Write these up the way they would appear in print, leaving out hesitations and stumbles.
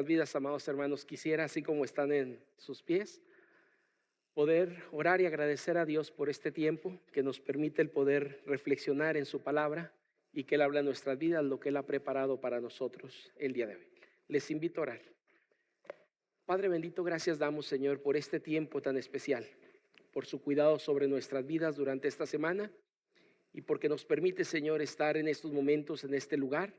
nuestras vidas, amados hermanos, quisiera, así como están en sus pies, poder orar y agradecer a Dios por este tiempo que nos permite el poder reflexionar en su palabra y que Él habla en nuestras vidas, lo que Él ha preparado para nosotros el día de hoy. Les invito a orar. Padre bendito, gracias damos, Señor, por este tiempo tan especial, por su cuidado sobre nuestras vidas durante esta semana y porque nos permite, Señor, estar en estos momentos, en este lugar.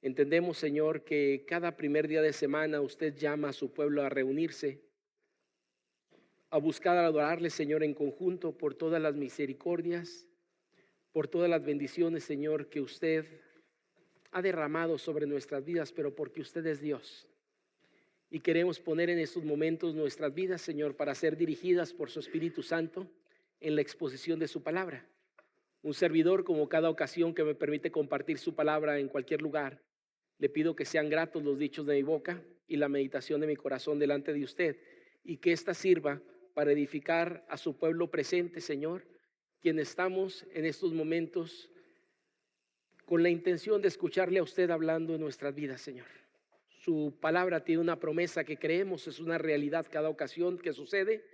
Entendemos, Señor, que cada primer día de semana usted llama a su pueblo a reunirse, a buscar adorarle, Señor, en conjunto por todas las misericordias, por todas las bendiciones, Señor, que usted ha derramado sobre nuestras vidas, pero porque usted es Dios. Y queremos poner en estos momentos nuestras vidas, Señor, para ser dirigidas por su Espíritu Santo en la exposición de su palabra. Un servidor, como cada ocasión que me permite compartir su palabra en cualquier lugar, le pido que sean gratos los dichos de mi boca y la meditación de mi corazón delante de usted, y que ésta sirva para edificar a su pueblo presente, Señor, quien estamos en estos momentos con la intención de escucharle a usted hablando en nuestras vidas, Señor. Su palabra tiene una promesa que creemos es una realidad cada ocasión que sucede.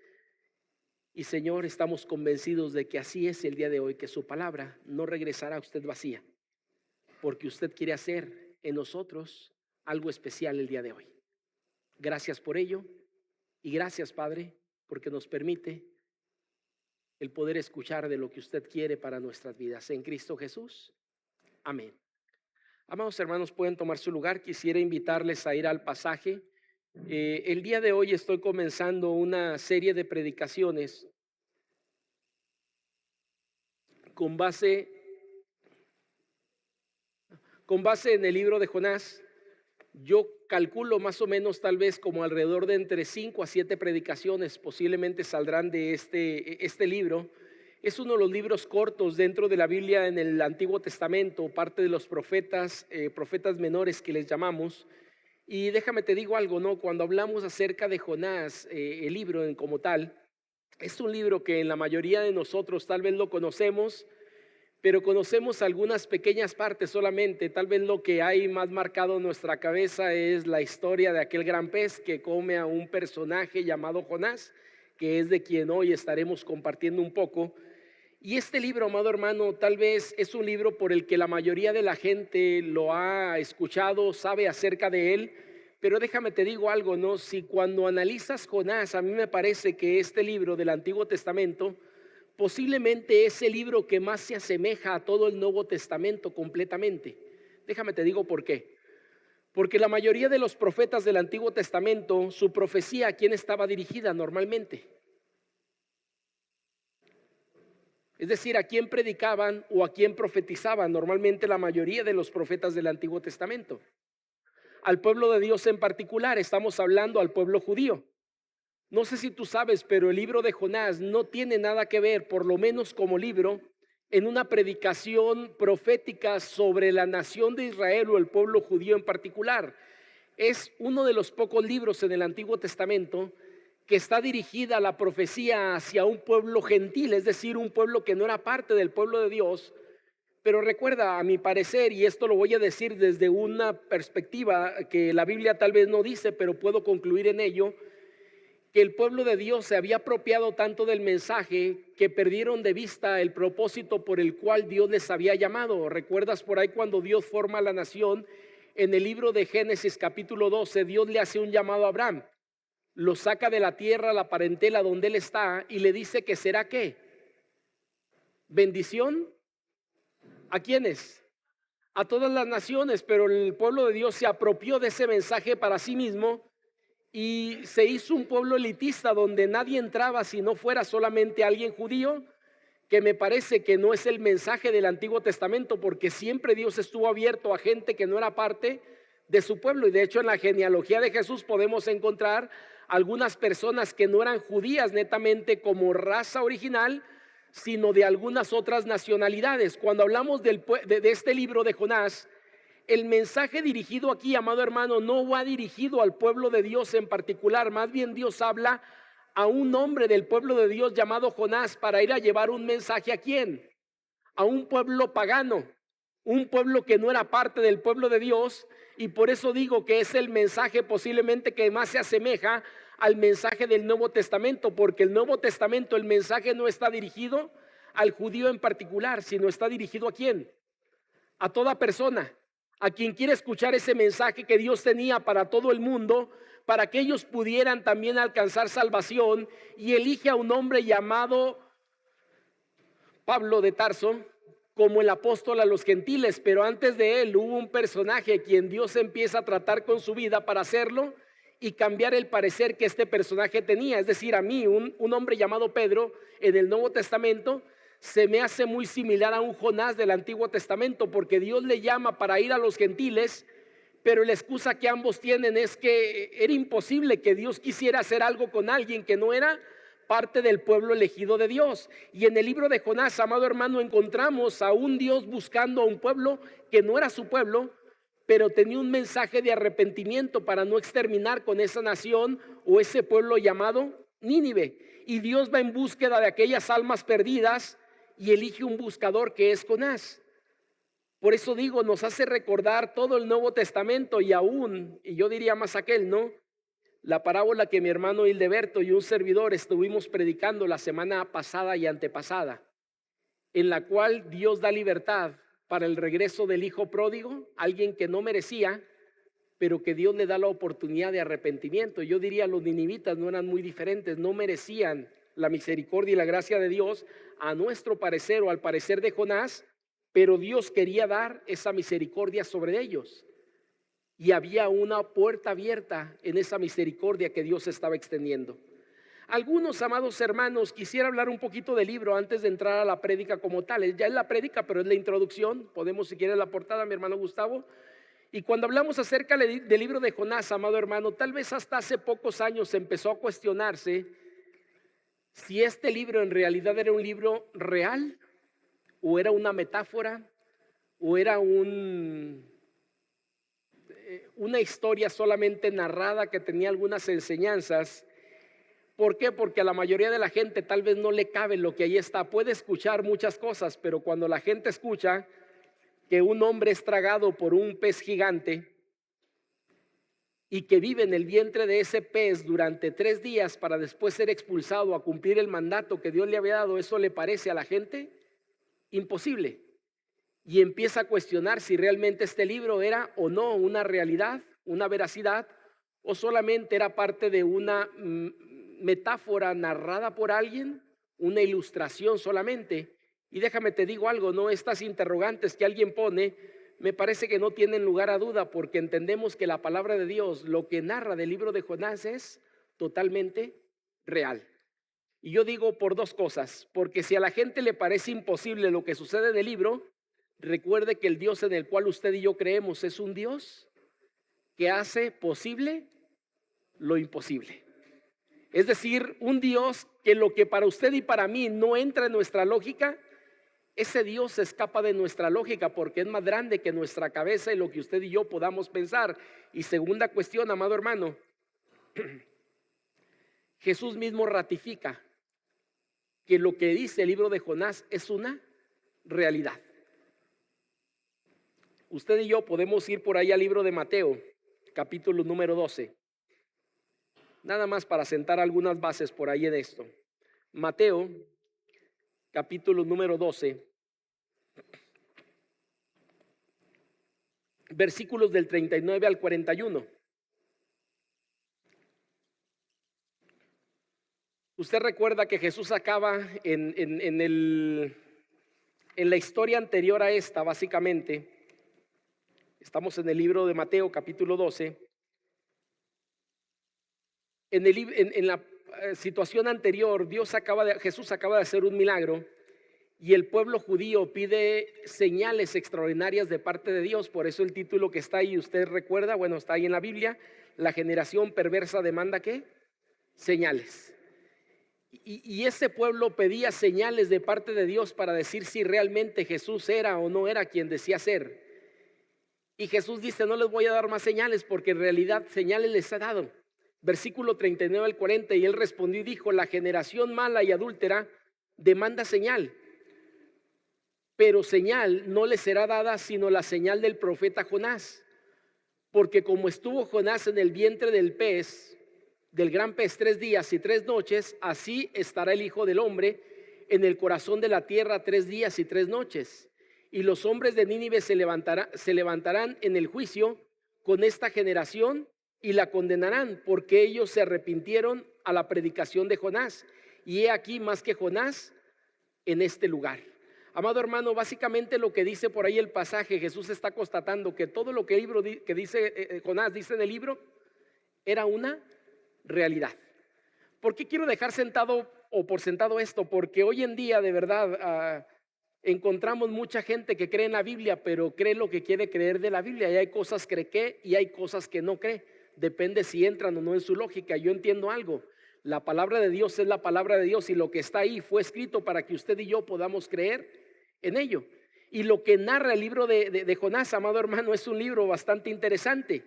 Y Señor, estamos convencidos de que así es el día de hoy, que su palabra no regresará a usted vacía, porque usted quiere hacer en nosotros algo especial el día de hoy. Gracias por ello y gracias, Padre, porque nos permite el poder escuchar de lo que usted quiere para nuestras vidas. En Cristo Jesús. Amén. Amados hermanos, pueden tomar su lugar. Quisiera invitarles a ir al pasaje. El día de hoy estoy comenzando una serie de predicaciones con base en el libro de Jonás. Yo calculo más o menos tal vez como alrededor de entre 5 a 7 predicaciones posiblemente saldrán de este libro. Es uno de los libros cortos dentro de la Biblia en el Antiguo Testamento, parte de los profetas menores que les llamamos. Y déjame te digo algo, ¿no? Cuando hablamos acerca de Jonás, el libro como tal, es un libro que en la mayoría de nosotros tal vez lo conocemos, pero conocemos algunas pequeñas partes solamente. Tal vez lo que hay más marcado en nuestra cabeza es la historia de aquel gran pez que come a un personaje llamado Jonás, que es de quien hoy estaremos compartiendo un poco. Y este libro, amado hermano, tal vez es un libro por el que la mayoría de la gente lo ha escuchado, sabe acerca de él. Pero déjame te digo algo, ¿no? Si cuando analizas Jonás, a mí me parece que este libro del Antiguo Testamento posiblemente es el libro que más se asemeja a todo el Nuevo Testamento completamente. Déjame te digo por qué. Porque la mayoría de los profetas del Antiguo Testamento, su profecía, ¿a quién estaba dirigida normalmente? Es decir, ¿a quién predicaban o a quién profetizaban normalmente la mayoría de los profetas del Antiguo Testamento? Al pueblo de Dios en particular, estamos hablando al pueblo judío. No sé si tú sabes, pero el libro de Jonás no tiene nada que ver, por lo menos como libro, en una predicación profética sobre la nación de Israel o el pueblo judío en particular. Es uno de los pocos libros en el Antiguo Testamento que está dirigida la profecía hacia un pueblo gentil, es decir, un pueblo que no era parte del pueblo de Dios. Pero recuerda, a mi parecer, y esto lo voy a decir desde una perspectiva que la Biblia tal vez no dice, pero puedo concluir en ello, que el pueblo de Dios se había apropiado tanto del mensaje que perdieron de vista el propósito por el cual Dios les había llamado. ¿Recuerdas por ahí cuando Dios forma la nación? En el libro de Génesis capítulo 12, Dios le hace un llamado a Abraham. Lo saca de la tierra, la parentela donde él está, y le dice que será ¿qué? Bendición. ¿A quiénes? A todas las naciones. Pero el pueblo de Dios se apropió de ese mensaje para sí mismo y se hizo un pueblo elitista donde nadie entraba si no fuera solamente alguien judío, que me parece que no es el mensaje del Antiguo Testamento, porque siempre Dios estuvo abierto a gente que no era parte de su pueblo. Y de hecho en la genealogía de Jesús podemos encontrar algunas personas que no eran judías netamente como raza original, sino de algunas otras nacionalidades. Cuando hablamos de este libro de Jonás, el mensaje dirigido aquí, amado hermano, no va dirigido al pueblo de Dios en particular. Más bien Dios habla a un hombre del pueblo de Dios llamado Jonás para ir a llevar un mensaje. ¿A quién? A un pueblo pagano, un pueblo que no era parte del pueblo de Dios Y por eso digo que es el mensaje posiblemente que más se asemeja al mensaje del Nuevo Testamento, porque el Nuevo Testamento, el mensaje no está dirigido al judío en particular, sino está dirigido ¿a quién? A toda persona, a quien quiere escuchar ese mensaje que Dios tenía para todo el mundo, para que ellos pudieran también alcanzar salvación, y elige a un hombre llamado Pablo de Tarso como el apóstol a los gentiles. Pero antes de él hubo un personaje quien Dios empieza a tratar con su vida para hacerlo y cambiar el parecer que este personaje tenía. Es decir, a mí un hombre llamado Pedro en el Nuevo Testamento se me hace muy similar a un Jonás del Antiguo Testamento, porque Dios le llama para ir a los gentiles, pero la excusa que ambos tienen es que era imposible que Dios quisiera hacer algo con alguien que no era parte del pueblo elegido de Dios. Y en el libro de Jonás, amado hermano, encontramos a un Dios buscando a un pueblo que no era su pueblo, pero tenía un mensaje de arrepentimiento para no exterminar con esa nación o ese pueblo llamado Nínive. Y Dios va en búsqueda de aquellas almas perdidas y elige un buscador que es Jonás. Por eso digo, nos hace recordar todo el Nuevo Testamento y aún, y yo diría más aquel, ¿no? La parábola que mi hermano Hildeberto y un servidor estuvimos predicando la semana pasada y antepasada, en la cual Dios da libertad para el regreso del hijo pródigo, alguien que no merecía, pero que Dios le da la oportunidad de arrepentimiento. Yo diría, los ninivitas no eran muy diferentes, no merecían la misericordia y la gracia de Dios, a nuestro parecer o al parecer de Jonás, pero Dios quería dar esa misericordia sobre ellos. Y había una puerta abierta en esa misericordia que Dios estaba extendiendo. Algunos, amados hermanos, quisiera hablar un poquito del libro antes de entrar a la prédica como tal. Ya es la prédica, pero es la introducción. Podemos, si quieres, la portada, mi hermano Gustavo. Y cuando hablamos acerca del libro de Jonás, amado hermano, tal vez hasta hace pocos años empezó a cuestionarse si este libro en realidad era un libro real, o era una metáfora, o era una historia solamente narrada que tenía algunas enseñanzas. ¿Por qué? Porque a la mayoría de la gente tal vez no le cabe lo que ahí está. Puede escuchar muchas cosas, pero cuando la gente escucha que un hombre es tragado por un pez gigante y que vive en el vientre de ese pez durante 3 días para después ser expulsado a cumplir el mandato que Dios le había dado, ¿eso le parece a la gente imposible? Y empieza a cuestionar si realmente este libro era o no una realidad, una veracidad, o solamente era parte de una metáfora narrada por alguien, una ilustración solamente. Y déjame te digo algo, no, estas interrogantes que alguien pone, me parece que no tienen lugar a duda, porque entendemos que la palabra de Dios, lo que narra del libro de Jonás, es totalmente real. Y yo digo por 2 cosas, porque si a la gente le parece imposible lo que sucede en el libro, recuerde que el Dios en el cual usted y yo creemos es un Dios que hace posible lo imposible. Es decir, un Dios que lo que para usted y para mí no entra en nuestra lógica, ese Dios se escapa de nuestra lógica porque es más grande que nuestra cabeza y lo que usted y yo podamos pensar. Y segunda cuestión, amado hermano, Jesús mismo ratifica que lo que dice el libro de Jonás es una realidad. Usted y yo podemos ir por ahí al libro de Mateo, capítulo número 12. Nada más para sentar algunas bases por ahí en esto. Mateo, capítulo número 12, versículos del 39 al 41. Usted recuerda que Jesús acaba en la historia anterior a esta, básicamente. Estamos en el libro de Mateo, capítulo 12. En la situación anterior, Jesús acaba de hacer un milagro y el pueblo judío pide señales extraordinarias de parte de Dios. Por eso el título que está ahí, usted recuerda, bueno, está ahí en la Biblia: la generación perversa demanda ¿qué? Señales. Y ese pueblo pedía señales de parte de Dios para decir si realmente Jesús era o no era quien decía ser. Y Jesús dice: no les voy a dar más señales, porque en realidad señales les he dado. Versículo 39 al 40, y él respondió y dijo: la generación mala y adúltera demanda señal, pero señal no les será dada sino la señal del profeta Jonás. porque como estuvo Jonás en el vientre del pez, del gran pez 3 días y 3 noches, así estará el Hijo del Hombre en el corazón de la tierra 3 días y 3 noches. Y los hombres de Nínive se levantarán en el juicio con esta generación y la condenarán, porque ellos se arrepintieron a la predicación de Jonás. Y he aquí más que Jonás en este lugar. Amado hermano, básicamente lo que dice por ahí el pasaje, Jesús está constatando que todo lo que el libro que dice Jonás dice en el libro era una realidad. ¿Por qué quiero dejar sentado o por sentado esto? Porque hoy en día de verdad encontramos mucha gente que cree en la Biblia, pero cree lo que quiere creer de la Biblia, y hay cosas que cree y hay cosas que no cree. Depende si entran o no en su lógica. Yo entiendo algo: la palabra de Dios es la palabra de Dios, y lo que está ahí fue escrito para que usted y yo podamos creer en ello. Y lo que narra el libro de Jonás, amado hermano, es un libro bastante interesante.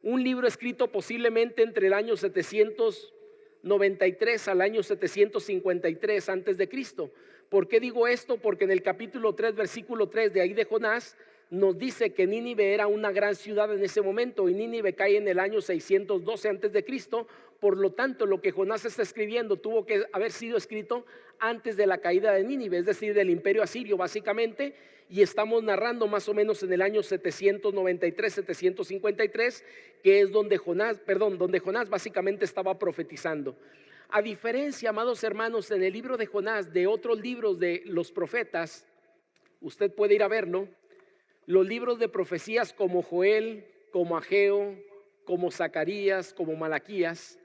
Un libro escrito posiblemente entre el año 793 al año 753 antes de Cristo. ¿Por qué digo esto? Porque en el capítulo 3, versículo 3 de ahí de Jonás, nos dice que Nínive era una gran ciudad en ese momento, y Nínive cae en el año 612 antes de Cristo. Por lo tanto, lo que Jonás está escribiendo tuvo que haber sido escrito antes de la caída de Nínive, es decir, del imperio asirio básicamente, y estamos narrando más o menos en el año 793, 753, que es donde Jonás básicamente estaba profetizando. A diferencia, amados hermanos, en el libro de Jonás de otros libros de los profetas, usted puede ir a verlo, los libros de profecías como Joel, como Ageo, como Zacarías, como Malaquías,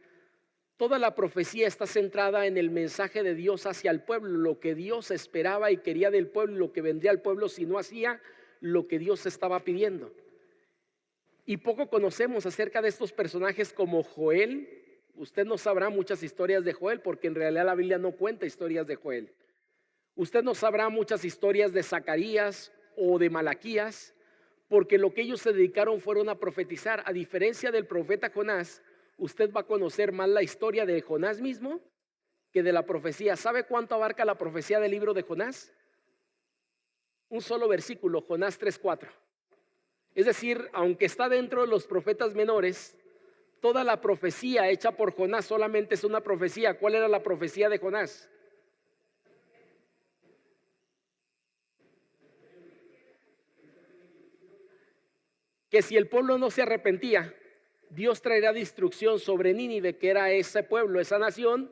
toda la profecía está centrada en el mensaje de Dios hacia el pueblo, lo que Dios esperaba y quería del pueblo, lo que vendría al pueblo si no hacía lo que Dios estaba pidiendo. Y poco conocemos acerca de estos personajes como Joel. Usted no sabrá muchas historias de Joel, porque en realidad la Biblia no cuenta historias de Joel. Usted no sabrá muchas historias de Zacarías o de Malaquías, porque lo que ellos se dedicaron fueron a profetizar. A diferencia del profeta Jonás, usted va a conocer más la historia de Jonás mismo que de la profecía. ¿Sabe cuánto abarca la profecía del libro de Jonás? Un solo versículo, Jonás 3:4. Es decir, aunque está dentro de los profetas menores, toda la profecía hecha por Jonás solamente es una profecía. ¿Cuál era la profecía de Jonás? Que si el pueblo no se arrepentía, Dios traerá destrucción sobre Nínive, que era ese pueblo, esa nación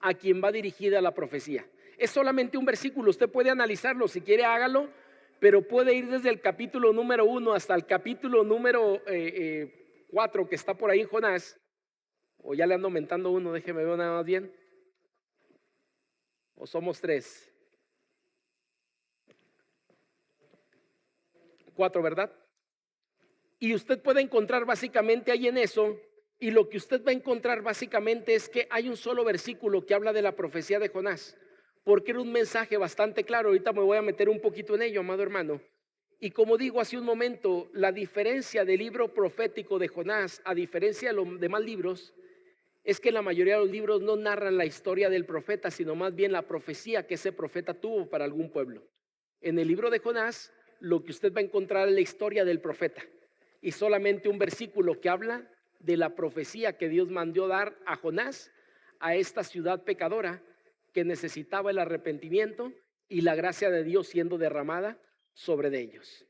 a quien va dirigida la profecía. Es solamente un versículo, usted puede analizarlo, si quiere hágalo, pero puede ir desde el capítulo número 1 hasta el capítulo número 4 que está por ahí en Jonás. O ya le ando aumentando uno, déjeme ver nada más bien. O somos 3. 4, ¿verdad? Y usted puede encontrar básicamente ahí en eso, y lo que usted va a encontrar básicamente es que hay un solo versículo que habla de la profecía de Jonás, porque era un mensaje bastante claro. Ahorita me voy a meter un poquito en ello, amado hermano. Y como digo hace un momento, la diferencia del libro profético de Jonás, a diferencia de los demás libros, es que la mayoría de los libros no narran la historia del profeta, sino más bien la profecía que ese profeta tuvo para algún pueblo. En el libro de Jonás, lo que usted va a encontrar es la historia del profeta, y solamente un versículo que habla de la profecía que Dios mandó dar a Jonás, a esta ciudad pecadora que necesitaba el arrepentimiento y la gracia de Dios siendo derramada sobre de ellos.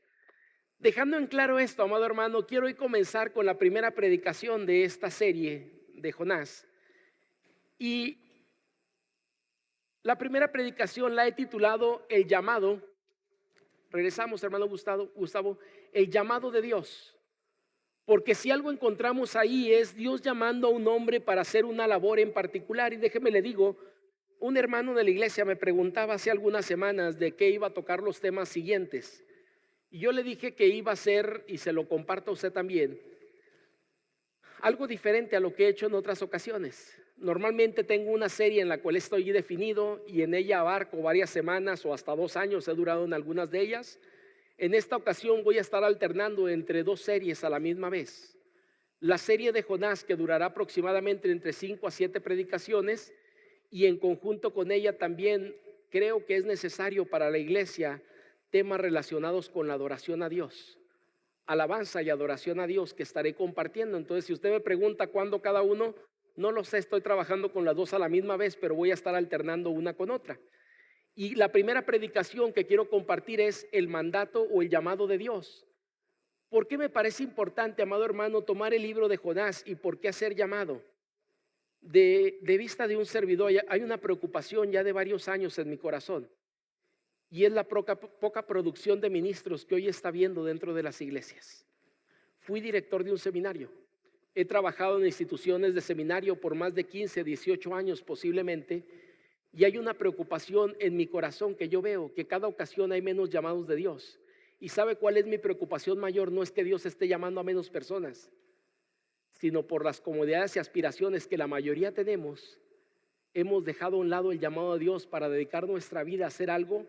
Dejando en claro esto, amado hermano, quiero hoy comenzar con la primera predicación de esta serie de Jonás. Y la primera predicación la he titulado El llamado. Regresamos, hermano Gustavo, el llamado de Dios. Porque si algo encontramos ahí es Dios llamando a un hombre para hacer una labor en particular. Y déjeme le digo, un hermano de la iglesia me preguntaba hace algunas semanas de qué iba a tocar los temas siguientes. Y yo le dije que iba a ser, y se lo comparto a usted también, algo diferente a lo que he hecho en otras ocasiones. Normalmente tengo una serie en la cual estoy definido y en ella abarco varias semanas o hasta 2 años, he durado en algunas de ellas. En esta ocasión voy a estar alternando entre 2 series a la misma vez. La serie de Jonás, que durará aproximadamente entre 5 a 7 predicaciones, y en conjunto con ella también creo que es necesario para la iglesia temas relacionados con la adoración a Dios. alabanza y adoración a Dios que estaré compartiendo. Entonces, si usted me pregunta cuándo cada uno, no lo sé, estoy trabajando con las dos a la misma vez, pero voy a estar alternando una con otra. Y la primera predicación que quiero compartir es el mandato o el llamado de Dios. ¿Por qué me parece importante, amado hermano, tomar el libro de Jonás y por qué hacer llamado? De vista de un servidor, hay una preocupación ya de varios años en mi corazón, y es la poca producción de ministros que hoy está viendo dentro de las iglesias. Fui director de un seminario, he trabajado en instituciones de seminario por más de 15, 18 años posiblemente, y hay una preocupación en mi corazón que yo veo que cada ocasión hay menos llamados de Dios. ¿Y sabe cuál es mi preocupación mayor? No es que Dios esté llamando a menos personas, sino por las comodidades y aspiraciones que la mayoría tenemos. Hemos dejado a un lado el llamado a Dios para dedicar nuestra vida a hacer algo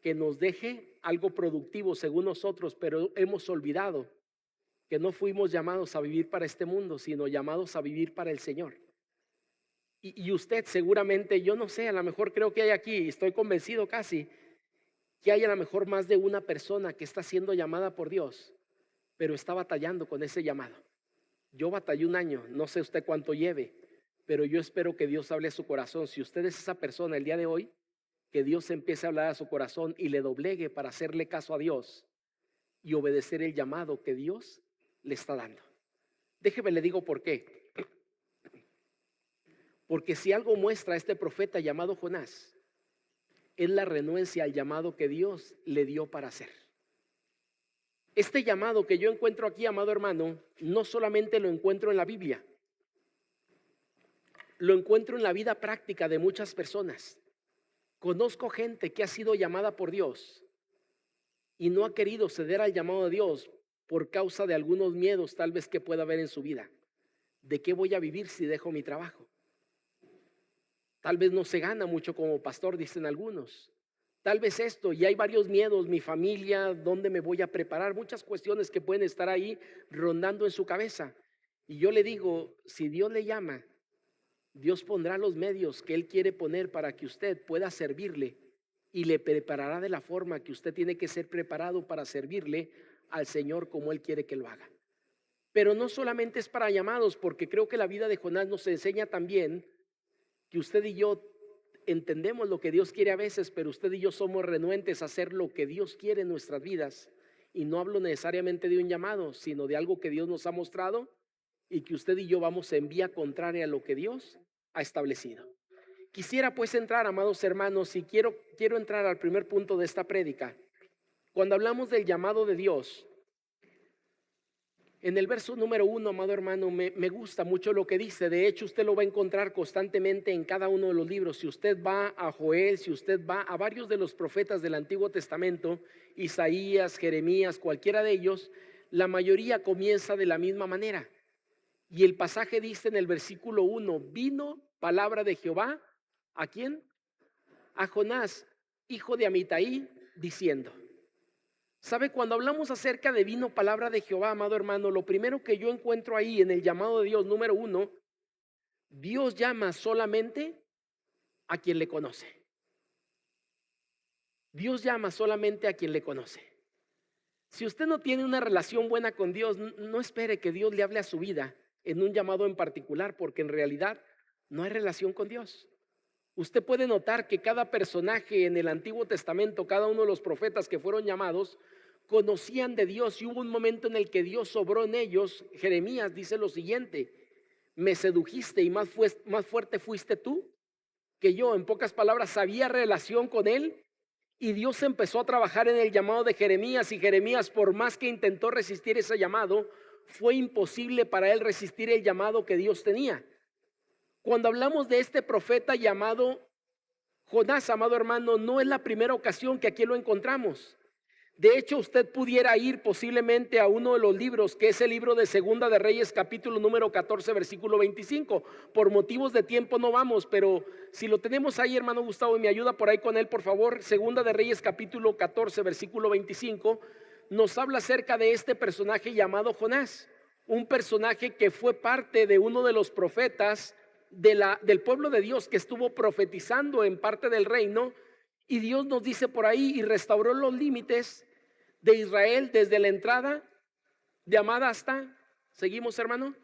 que nos deje algo productivo según nosotros, pero hemos olvidado que no fuimos llamados a vivir para este mundo, sino llamados a vivir para el Señor. Y usted seguramente, yo no sé, a lo mejor creo que hay aquí, estoy convencido casi, que hay a lo mejor más de una persona que está siendo llamada por Dios, pero está batallando con ese llamado. Yo batallé un año, no sé usted cuánto lleve, pero yo espero que Dios hable a su corazón. Si usted es esa persona el día de hoy, que Dios empiece a hablar a su corazón y le doblegue para hacerle caso a Dios y obedecer el llamado que Dios le está dando. Déjeme le digo por qué. Porque si algo muestra a este profeta llamado Jonás, es la renuencia al llamado que Dios le dio para hacer. Este llamado que yo encuentro aquí, amado hermano, no solamente lo encuentro en la Biblia, lo encuentro en la vida práctica de muchas personas. Conozco gente que ha sido llamada por Dios y no ha querido ceder al llamado de Dios por causa de algunos miedos tal vez que pueda haber en su vida. ¿De qué voy a vivir si dejo mi trabajo? Tal vez no se gana mucho como pastor, dicen algunos. Tal vez esto, y hay varios miedos, mi familia, ¿dónde me voy a preparar? Muchas cuestiones que pueden estar ahí rondando en su cabeza. Y yo le digo, si Dios le llama, Dios pondrá los medios que Él quiere poner para que usted pueda servirle y le preparará de la forma que usted tiene que ser preparado para servirle al Señor como Él quiere que lo haga. Pero no solamente es para llamados, porque creo que la vida de Jonás nos enseña también que usted y yo entendemos lo que Dios quiere a veces, pero usted y yo somos renuentes a hacer lo que Dios quiere en nuestras vidas. Y no hablo necesariamente de un llamado, sino de algo que Dios nos ha mostrado y que usted y yo vamos en vía contraria a lo que Dios ha establecido. Quisiera pues entrar, amados hermanos, y quiero entrar al primer punto de esta prédica. Cuando hablamos del llamado de Dios, en el verso número 1, amado hermano, me gusta mucho lo que dice. De hecho, usted lo va a encontrar constantemente en cada uno de los libros. Si usted va a Joel, si usted va a varios de los profetas del Antiguo Testamento, Isaías, Jeremías, cualquiera de ellos, la mayoría comienza de la misma manera. Y el pasaje dice en el versículo 1, vino palabra de Jehová, ¿a quién? A Jonás, hijo de Amitai, diciendo. ¿Sabe? Cuando hablamos acerca de vino palabra de Jehová, amado hermano, lo primero que yo encuentro ahí en el llamado de Dios, número 1, Dios llama solamente a quien le conoce. Dios llama solamente a quien le conoce. Si usted no tiene una relación buena con Dios, no espere que Dios le hable a su vida en un llamado en particular, porque en realidad no hay relación con Dios. Usted puede notar que cada personaje en el Antiguo Testamento, cada uno de los profetas que fueron llamados, conocían de Dios, y hubo un momento en el que Dios obró en ellos. Jeremías dice lo siguiente: me sedujiste y más fuerte fuiste tú que yo. En pocas palabras, había relación con él, y Dios empezó a trabajar en el llamado de Jeremías, y Jeremías, por más que intentó resistir ese llamado, fue imposible para él resistir el llamado que Dios tenía. Cuando hablamos de este profeta llamado Jonás, amado hermano, no es la primera ocasión que aquí lo encontramos. De hecho, usted pudiera ir posiblemente a uno de los libros, que es el libro de Segunda de Reyes, capítulo número 14, versículo 25. Por motivos de tiempo no vamos, pero si lo tenemos ahí, hermano Gustavo, y me ayuda por ahí con él, por favor. Segunda de Reyes, capítulo 14, versículo 25, nos habla acerca de este personaje llamado Jonás, un personaje que fue parte de uno de los profetas del pueblo de Dios, que estuvo profetizando en parte del reino. Y Dios nos dice por ahí: y restauró los límites de Israel desde la entrada de Amada hasta, seguimos hermano,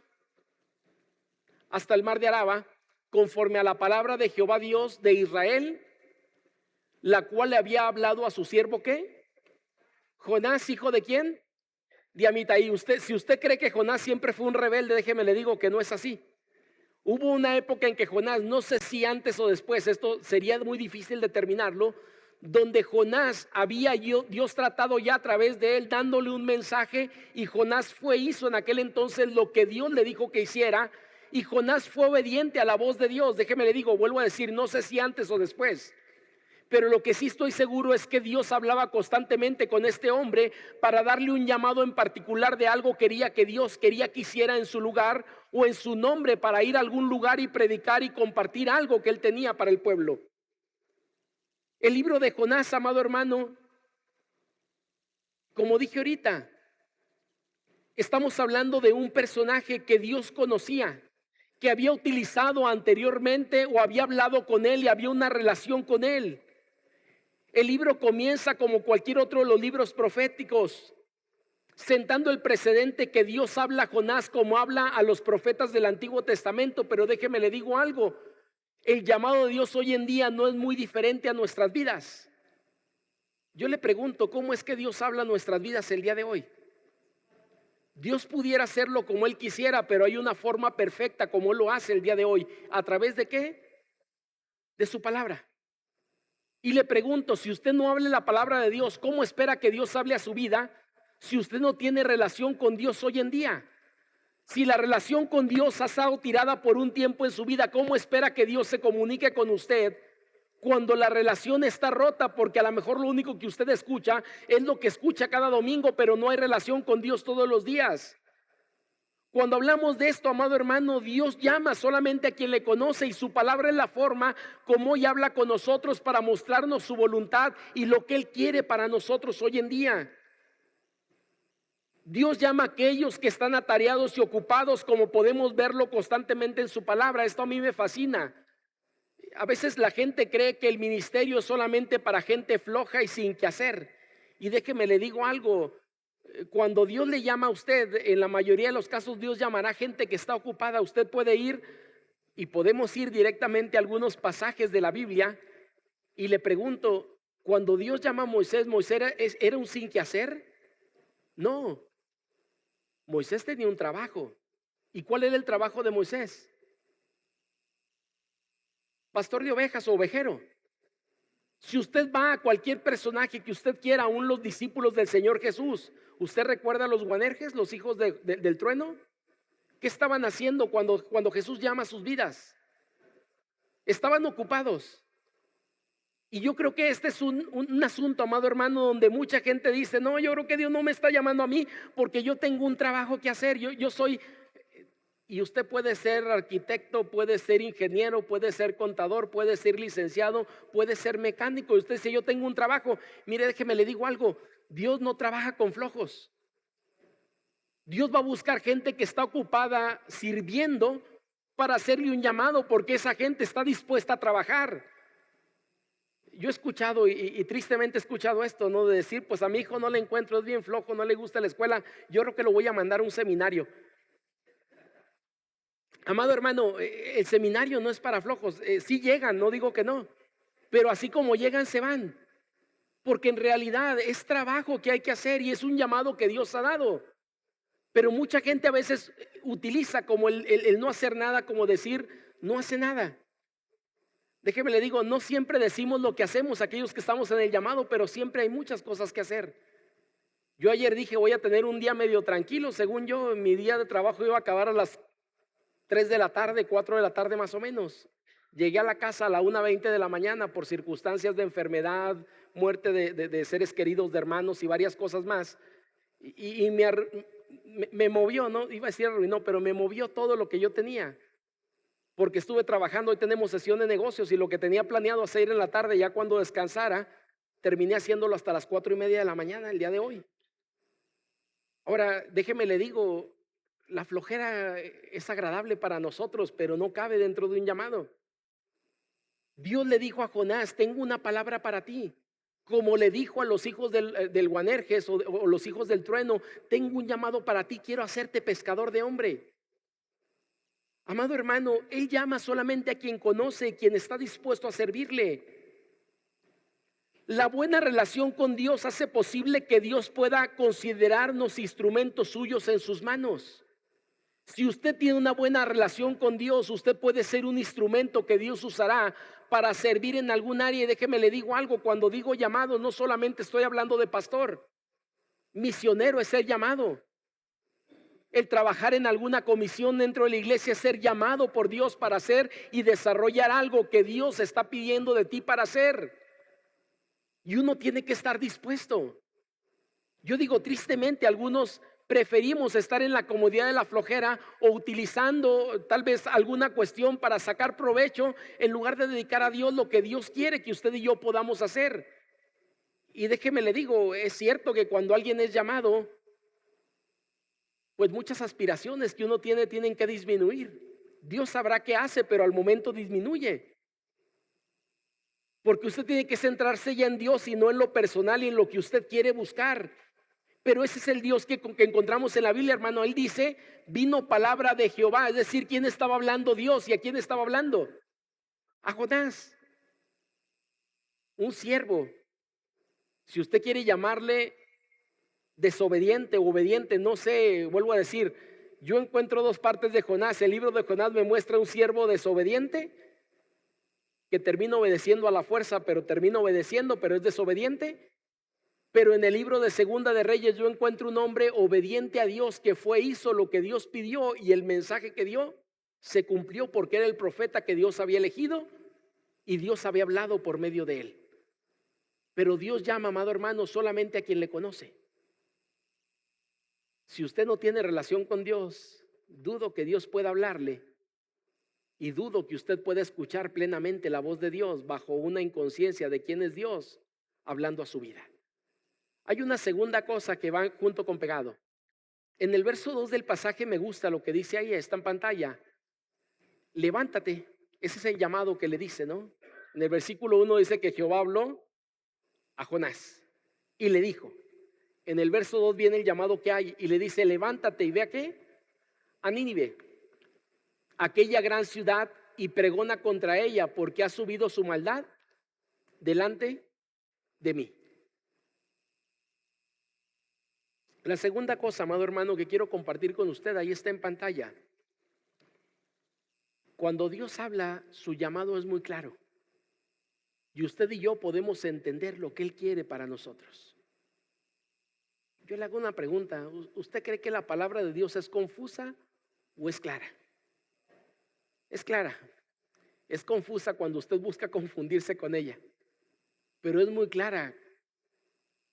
hasta el mar de Araba, conforme a la palabra de Jehová Dios de Israel, la cual le había hablado a su siervo, ¿qué? Jonás, hijo de ¿quién? De Amitai. Si usted cree que Jonás siempre fue un rebelde, déjeme le digo que no es así. Hubo una época en que Jonás, no sé si antes o después, esto sería muy difícil determinarlo, donde Jonás había Dios tratado ya a través de él, dándole un mensaje, y Jonás hizo en aquel entonces lo que Dios le dijo que hiciera, y Jonás fue obediente a la voz de Dios. Déjeme le digo, vuelvo a decir, no sé si antes o después, pero lo que sí estoy seguro es que Dios hablaba constantemente con este hombre para darle un llamado en particular de algo que Dios quería que hiciera en su lugar o en su nombre, para ir a algún lugar y predicar y compartir algo que él tenía para el pueblo. El libro de Jonás, amado hermano, como dije ahorita, estamos hablando de un personaje que Dios conocía, que había utilizado anteriormente o había hablado con él y había una relación con él. El libro comienza como cualquier otro de los libros proféticos, sentando el precedente que Dios habla a Jonás como habla a los profetas del Antiguo Testamento. Pero déjeme le digo algo, el llamado de Dios hoy en día no es muy diferente a nuestras vidas. Yo le pregunto, ¿cómo es que Dios habla a nuestras vidas el día de hoy? Dios pudiera hacerlo como Él quisiera, pero hay una forma perfecta como Él lo hace el día de hoy. ¿A través de qué? De su palabra. Y le pregunto, si usted no habla la palabra de Dios, ¿cómo espera que Dios hable a su vida si usted no tiene relación con Dios hoy en día? Si la relación con Dios ha estado tirada por un tiempo en su vida, ¿cómo espera que Dios se comunique con usted cuando la relación está rota? Porque a lo mejor lo único que usted escucha es lo que escucha cada domingo, pero no hay relación con Dios todos los días. Cuando hablamos de esto, amado hermano, Dios llama solamente a quien le conoce, y su palabra es la forma como Él habla con nosotros para mostrarnos su voluntad y lo que Él quiere para nosotros hoy en día. Dios llama a aquellos que están atareados y ocupados, como podemos verlo constantemente en su palabra. Esto a mí me fascina. A veces la gente cree que el ministerio es solamente para gente floja y sin qué hacer. Y déjeme le digo algo. Cuando Dios le llama a usted, en la mayoría de los casos Dios llamará a gente que está ocupada. Usted puede ir, y podemos ir directamente a algunos pasajes de la Biblia, y le pregunto, cuando Dios llama a Moisés, ¿Moisés era un sin que hacer? No, Moisés tenía un trabajo. ¿Y cuál era el trabajo de Moisés? Pastor de ovejas o ovejero. Si usted va a cualquier personaje que usted quiera, aún los discípulos del Señor Jesús, ¿usted recuerda a los Boanerges, los hijos del trueno? ¿Qué estaban haciendo cuando Jesús llama a sus vidas? Estaban ocupados. Y yo creo que este es un asunto, amado hermano, donde mucha gente dice, no, yo creo que Dios no me está llamando a mí porque yo tengo un trabajo que hacer. Yo soy... Y usted puede ser arquitecto, puede ser ingeniero, puede ser contador, puede ser licenciado, puede ser mecánico. Y usted dice, yo tengo un trabajo. Mire, déjeme le digo algo, Dios no trabaja con flojos. Dios va a buscar gente que está ocupada sirviendo para hacerle un llamado, porque esa gente está dispuesta a trabajar. Yo he escuchado y tristemente he escuchado esto, ¿no? De decir, pues a mi hijo no le encuentro, es bien flojo, no le gusta la escuela, yo creo que lo voy a mandar a un seminario. Amado hermano, el seminario no es para flojos. Sí llegan, no digo que no, pero así como llegan se van, porque en realidad es trabajo que hay que hacer y es un llamado que Dios ha dado. Pero mucha gente a veces utiliza como el no hacer nada, como decir no hace nada. Déjeme le digo, no siempre decimos lo que hacemos aquellos que estamos en el llamado, pero siempre hay muchas cosas que hacer. Yo ayer dije, voy a tener un día medio tranquilo. Según yo, mi día de trabajo iba a acabar a las 3 de la tarde, 4 de la tarde más o menos. Llegué a la casa a la 1:20 de la mañana por circunstancias de enfermedad, muerte de seres queridos, de hermanos y varias cosas más. Y me movió, no iba a decir arruinó, pero me movió todo lo que yo tenía. Porque estuve trabajando, hoy tenemos sesión de negocios y lo que tenía planeado hacer en la tarde, ya cuando descansara, terminé haciéndolo hasta las 4:30 de la mañana el día de hoy. Ahora, déjeme le digo, la flojera es agradable para nosotros, pero no cabe dentro de un llamado. Dios le dijo a Jonás, tengo una palabra para ti. como le dijo a los hijos del Boanerges o los hijos del trueno: tengo un llamado para ti, quiero hacerte pescador de hombre. Amado hermano, Él llama solamente a quien conoce, quien está dispuesto a servirle. La buena relación con Dios hace posible que Dios pueda considerarnos instrumentos suyos en sus manos. Si usted tiene una buena relación con Dios, usted puede ser un instrumento que Dios usará para servir en algún área. Y déjeme le digo algo: cuando digo llamado, no solamente estoy hablando de pastor. Misionero es ser llamado. El trabajar en alguna comisión dentro de la iglesia es ser llamado por Dios para hacer y desarrollar algo que Dios está pidiendo de ti para hacer. Y uno tiene que estar dispuesto. Yo digo, tristemente, algunos preferimos estar en la comodidad de la flojera o utilizando tal vez alguna cuestión para sacar provecho, en lugar de dedicar a Dios lo que Dios quiere que usted y yo podamos hacer. Y déjeme le digo, es cierto que cuando alguien es llamado, pues muchas aspiraciones que uno tiene tienen que disminuir. Dios sabrá qué hace, pero al momento disminuye. Porque usted tiene que centrarse ya en Dios y no en lo personal y en lo que usted quiere buscar. Pero ese es el Dios que encontramos en la Biblia, hermano. Él dice: vino palabra de Jehová. Es decir, ¿quién estaba hablando? Dios. ¿Y a quién estaba hablando? A Jonás, un siervo. Si usted quiere llamarle desobediente o obediente, no sé, vuelvo a decir, yo encuentro dos partes de Jonás. El libro de Jonás me muestra un siervo desobediente que termina obedeciendo a la fuerza, pero termina obedeciendo, pero es desobediente. Pero en el libro de Segunda de Reyes yo encuentro un hombre obediente a Dios, que hizo lo que Dios pidió, y el mensaje que dio se cumplió porque era el profeta que Dios había elegido y Dios había hablado por medio de él. Pero Dios llama, amado hermano, solamente a quien le conoce. Si usted no tiene relación con Dios, dudo que Dios pueda hablarle, y dudo que usted pueda escuchar plenamente la voz de Dios bajo una inconsciencia de quién es Dios hablando a su vida. Hay una segunda cosa que va junto con pegado. En el verso 2 del pasaje me gusta lo que dice ahí, está en pantalla: levántate. Ese es el llamado que le dice, ¿no? En el versículo 1 dice que Jehová habló a Jonás y le dijo. En el verso 2 viene el llamado que hay y le dice: levántate y ve a qué, a Nínive, aquella gran ciudad, y pregona contra ella, porque ha subido su maldad delante de mí. La segunda cosa, amado hermano, que quiero compartir con usted, ahí está en pantalla. Cuando Dios habla, su llamado es muy claro, y usted y yo podemos entender lo que Él quiere para nosotros. Yo le hago una pregunta: ¿usted cree que la palabra de Dios es confusa o es clara? Es clara. Es confusa cuando usted busca confundirse con ella, pero es muy clara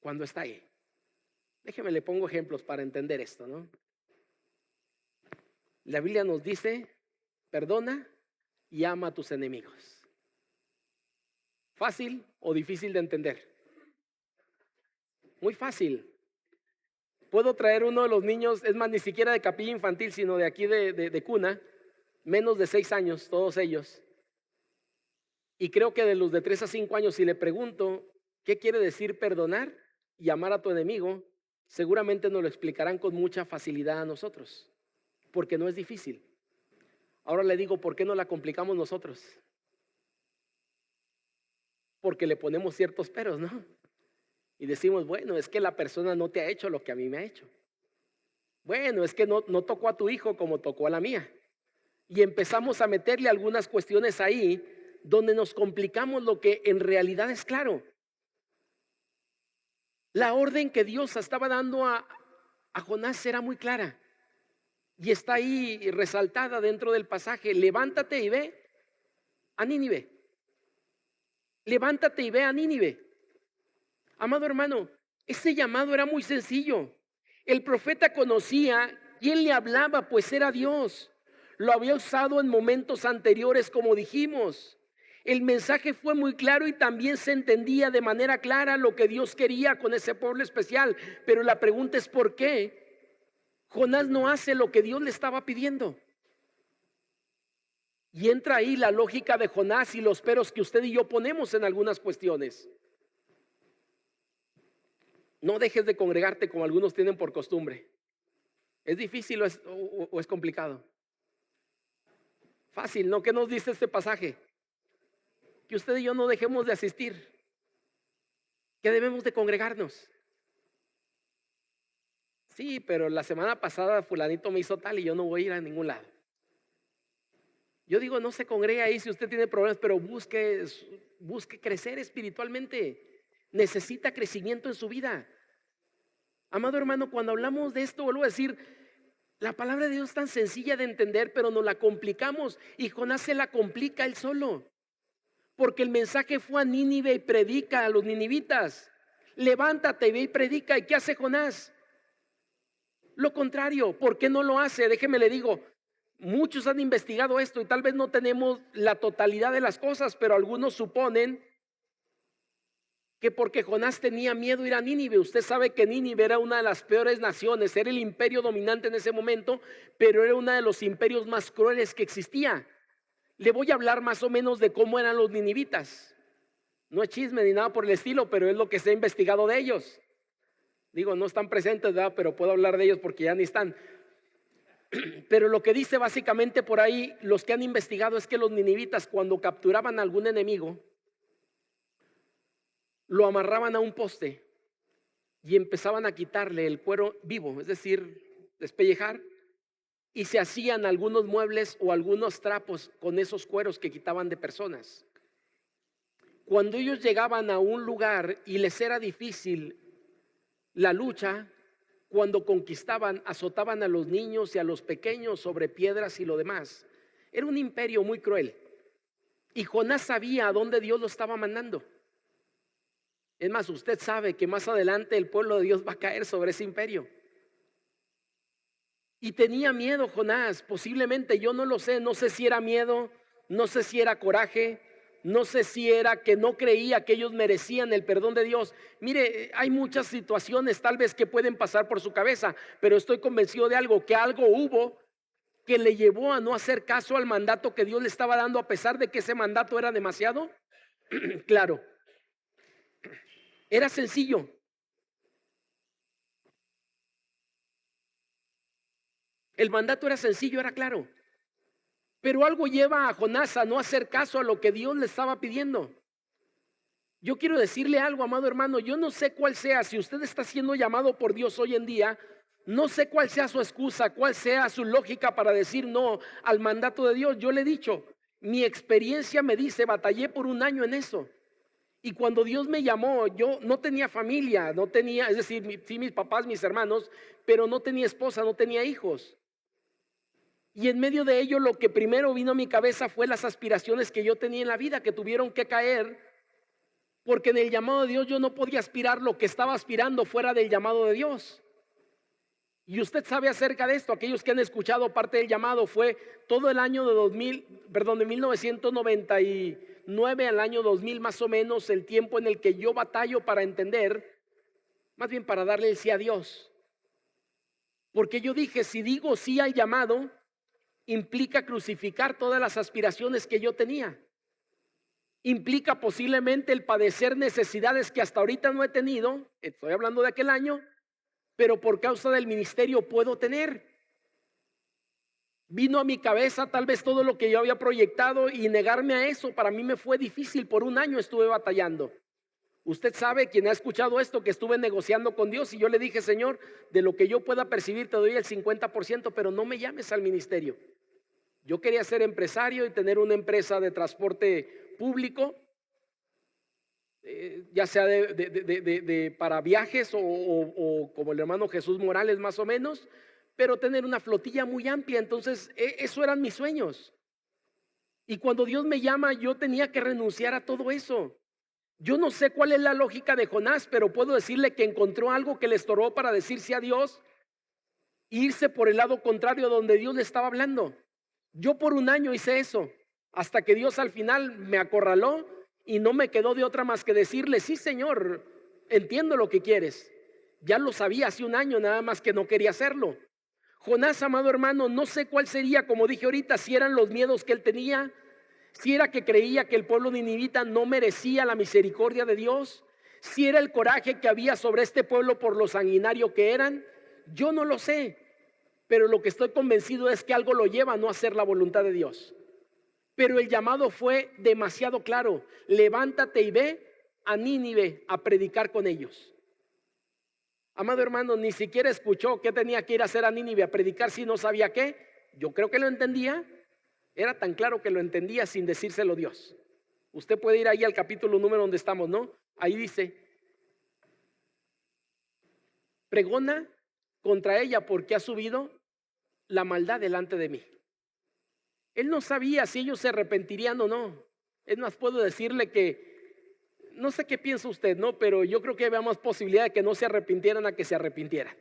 cuando está ahí. Déjeme le pongo ejemplos para entender esto, ¿no? La Biblia nos dice: perdona y ama a tus enemigos. ¿Fácil o difícil de entender? Muy fácil. Puedo traer uno de los niños, es más, ni siquiera de capilla infantil, sino de aquí de cuna, menos de 6 años, todos ellos. Y creo que de los de 3 a 5 años, si le pregunto qué quiere decir perdonar y amar a tu enemigo, seguramente nos lo explicarán con mucha facilidad a nosotros, porque no es difícil. Ahora le digo, ¿por qué no la complicamos nosotros? Porque le ponemos ciertos peros, ¿no? Y decimos: bueno, es que la persona no te ha hecho lo que a mí me ha hecho. Bueno, es que no tocó a tu hijo como tocó a la mía. Y empezamos a meterle algunas cuestiones ahí donde nos complicamos lo que en realidad es claro. La orden que Dios estaba dando a Jonás era muy clara y está ahí resaltada dentro del pasaje: levántate y ve a Nínive. Levántate y ve a Nínive. Amado hermano, ese llamado era muy sencillo. El profeta conocía quién le hablaba, pues era Dios. Lo había usado en momentos anteriores, como dijimos. El mensaje fue muy claro y también se entendía de manera clara lo que Dios quería con ese pueblo especial. Pero la pregunta es: ¿por qué Jonás no hace lo que Dios le estaba pidiendo? Y entra ahí la lógica de Jonás y los peros que usted y yo ponemos en algunas cuestiones. No dejes de congregarte como algunos tienen por costumbre. ¿Es difícil o es complicado? Fácil, ¿no? ¿Qué nos dice este pasaje? Que usted y yo no dejemos de asistir, que debemos de congregarnos. Sí, pero la semana pasada fulanito me hizo tal y yo no voy a ir a ningún lado. Yo digo, no se congregue ahí si usted tiene problemas, pero busque crecer espiritualmente. Necesita crecimiento en su vida. Amado hermano, cuando hablamos de esto, vuelvo a decir, la palabra de Dios es tan sencilla de entender, pero nos la complicamos, y Jonás se la complica él solo. Porque el mensaje fue a Nínive y predica a los ninivitas. Levántate, ve y predica. ¿Y qué hace Jonás? Lo contrario. ¿Por qué no lo hace? Déjeme le digo, muchos han investigado esto y tal vez no tenemos la totalidad de las cosas, pero algunos suponen que porque Jonás tenía miedo ir a Nínive. Usted sabe que Nínive era una de las peores naciones, era el imperio dominante en ese momento, pero era uno de los imperios más crueles que existía. Le voy a hablar más o menos de cómo eran los ninivitas. No es chisme ni nada por el estilo, pero es lo que se ha investigado de ellos. Digo, no están presentes, ¿verdad? Pero puedo hablar de ellos porque ya ni están. Pero lo que dice básicamente por ahí los que han investigado es que los ninivitas, cuando capturaban a algún enemigo, lo amarraban a un poste y empezaban a quitarle el cuero vivo, es decir, despellejar, y se hacían algunos muebles o algunos trapos con esos cueros que quitaban de personas. Cuando ellos llegaban a un lugar y les era difícil la lucha, cuando conquistaban, azotaban a los niños y a los pequeños sobre piedras y lo demás. Era un imperio muy cruel. Y Jonás sabía a dónde Dios lo estaba mandando. Es más, usted sabe que más adelante el pueblo de Dios va a caer sobre ese imperio. Y tenía miedo Jonás, posiblemente, yo no lo sé, no sé si era miedo, no sé si era coraje, no sé si era que no creía que ellos merecían el perdón de Dios. Mire, hay muchas situaciones tal vez que pueden pasar por su cabeza, pero estoy convencido de algo, que algo hubo que le llevó a no hacer caso al mandato que Dios le estaba dando, a pesar de que ese mandato era demasiado claro. Era sencillo. El mandato era sencillo, era claro. Pero algo lleva a Jonás a no hacer caso a lo que Dios le estaba pidiendo. Yo quiero decirle algo, amado hermano, yo no sé cuál sea, si usted está siendo llamado por Dios hoy en día, no sé cuál sea su excusa, cuál sea su lógica para decir no al mandato de Dios. Yo le he dicho, mi experiencia me dice, batallé por un año en eso. Y cuando Dios me llamó, yo no tenía familia, no tenía, es decir, sí mis papás, mis hermanos, pero no tenía esposa, no tenía hijos. Y en medio de ello lo que primero vino a mi cabeza fue las aspiraciones que yo tenía en la vida, que tuvieron que caer, porque en el llamado de Dios yo no podía aspirar lo que estaba aspirando fuera del llamado de Dios. Y usted sabe acerca de esto, aquellos que han escuchado parte del llamado, fue todo el año de 1999 al año 2000 más o menos, el tiempo en el que yo batallo para entender, más bien para darle el sí a Dios. Porque yo dije, si digo sí al llamado, implica crucificar todas las aspiraciones que yo tenía. Implica posiblemente el padecer necesidades que hasta ahorita no he tenido, estoy hablando de aquel año, pero por causa del ministerio puedo tener. Vino a mi cabeza tal vez todo lo que yo había proyectado y negarme a eso para mí me fue difícil. Por un año estuve batallando. Usted sabe, quien ha escuchado esto, que estuve negociando con Dios y yo le dije, Señor, de lo que yo pueda percibir te doy el 50%, pero no me llames al ministerio. Yo quería ser empresario y tener una empresa de transporte público, ya sea para viajes o como el hermano Jesús Morales más o menos, pero tener una flotilla muy amplia. Entonces eso eran mis sueños. Y cuando Dios me llama, yo tenía que renunciar a todo eso. Yo no sé cuál es la lógica de Jonás, pero puedo decirle que encontró algo que le estorbó para decir sí a Dios e irse por el lado contrario donde Dios le estaba hablando. Yo por un año hice eso, hasta que Dios al final me acorraló y no me quedó de otra más que decirle, sí Señor, entiendo lo que quieres. Ya lo sabía hace un año, nada más que no quería hacerlo. Jonás, amado hermano, no sé cuál sería, como dije ahorita, si eran los miedos que él tenía, si era que creía que el pueblo ninivita no merecía la misericordia de Dios, Si era el coraje que había sobre este pueblo por lo sanguinario que eran, yo no lo sé. Pero lo que estoy convencido es que algo lo lleva a no hacer la voluntad de Dios. Pero el llamado fue demasiado claro: levántate y ve a Nínive a predicar con ellos. Amado hermano, ni siquiera escuchó qué tenía que ir a hacer a Nínive a predicar si no sabía qué. Yo creo que lo entendía. Era tan claro que lo entendía sin decírselo Dios. Usted puede ir ahí al capítulo número donde estamos, ¿no? Ahí dice: pregona contra ella porque ha subido la maldad delante de mí. Él no sabía si ellos se arrepentirían o no. Es más, puedo decirle que no sé qué piensa usted, ¿no? Pero yo creo que había más posibilidad de que no se arrepintieran a que se arrepintieran.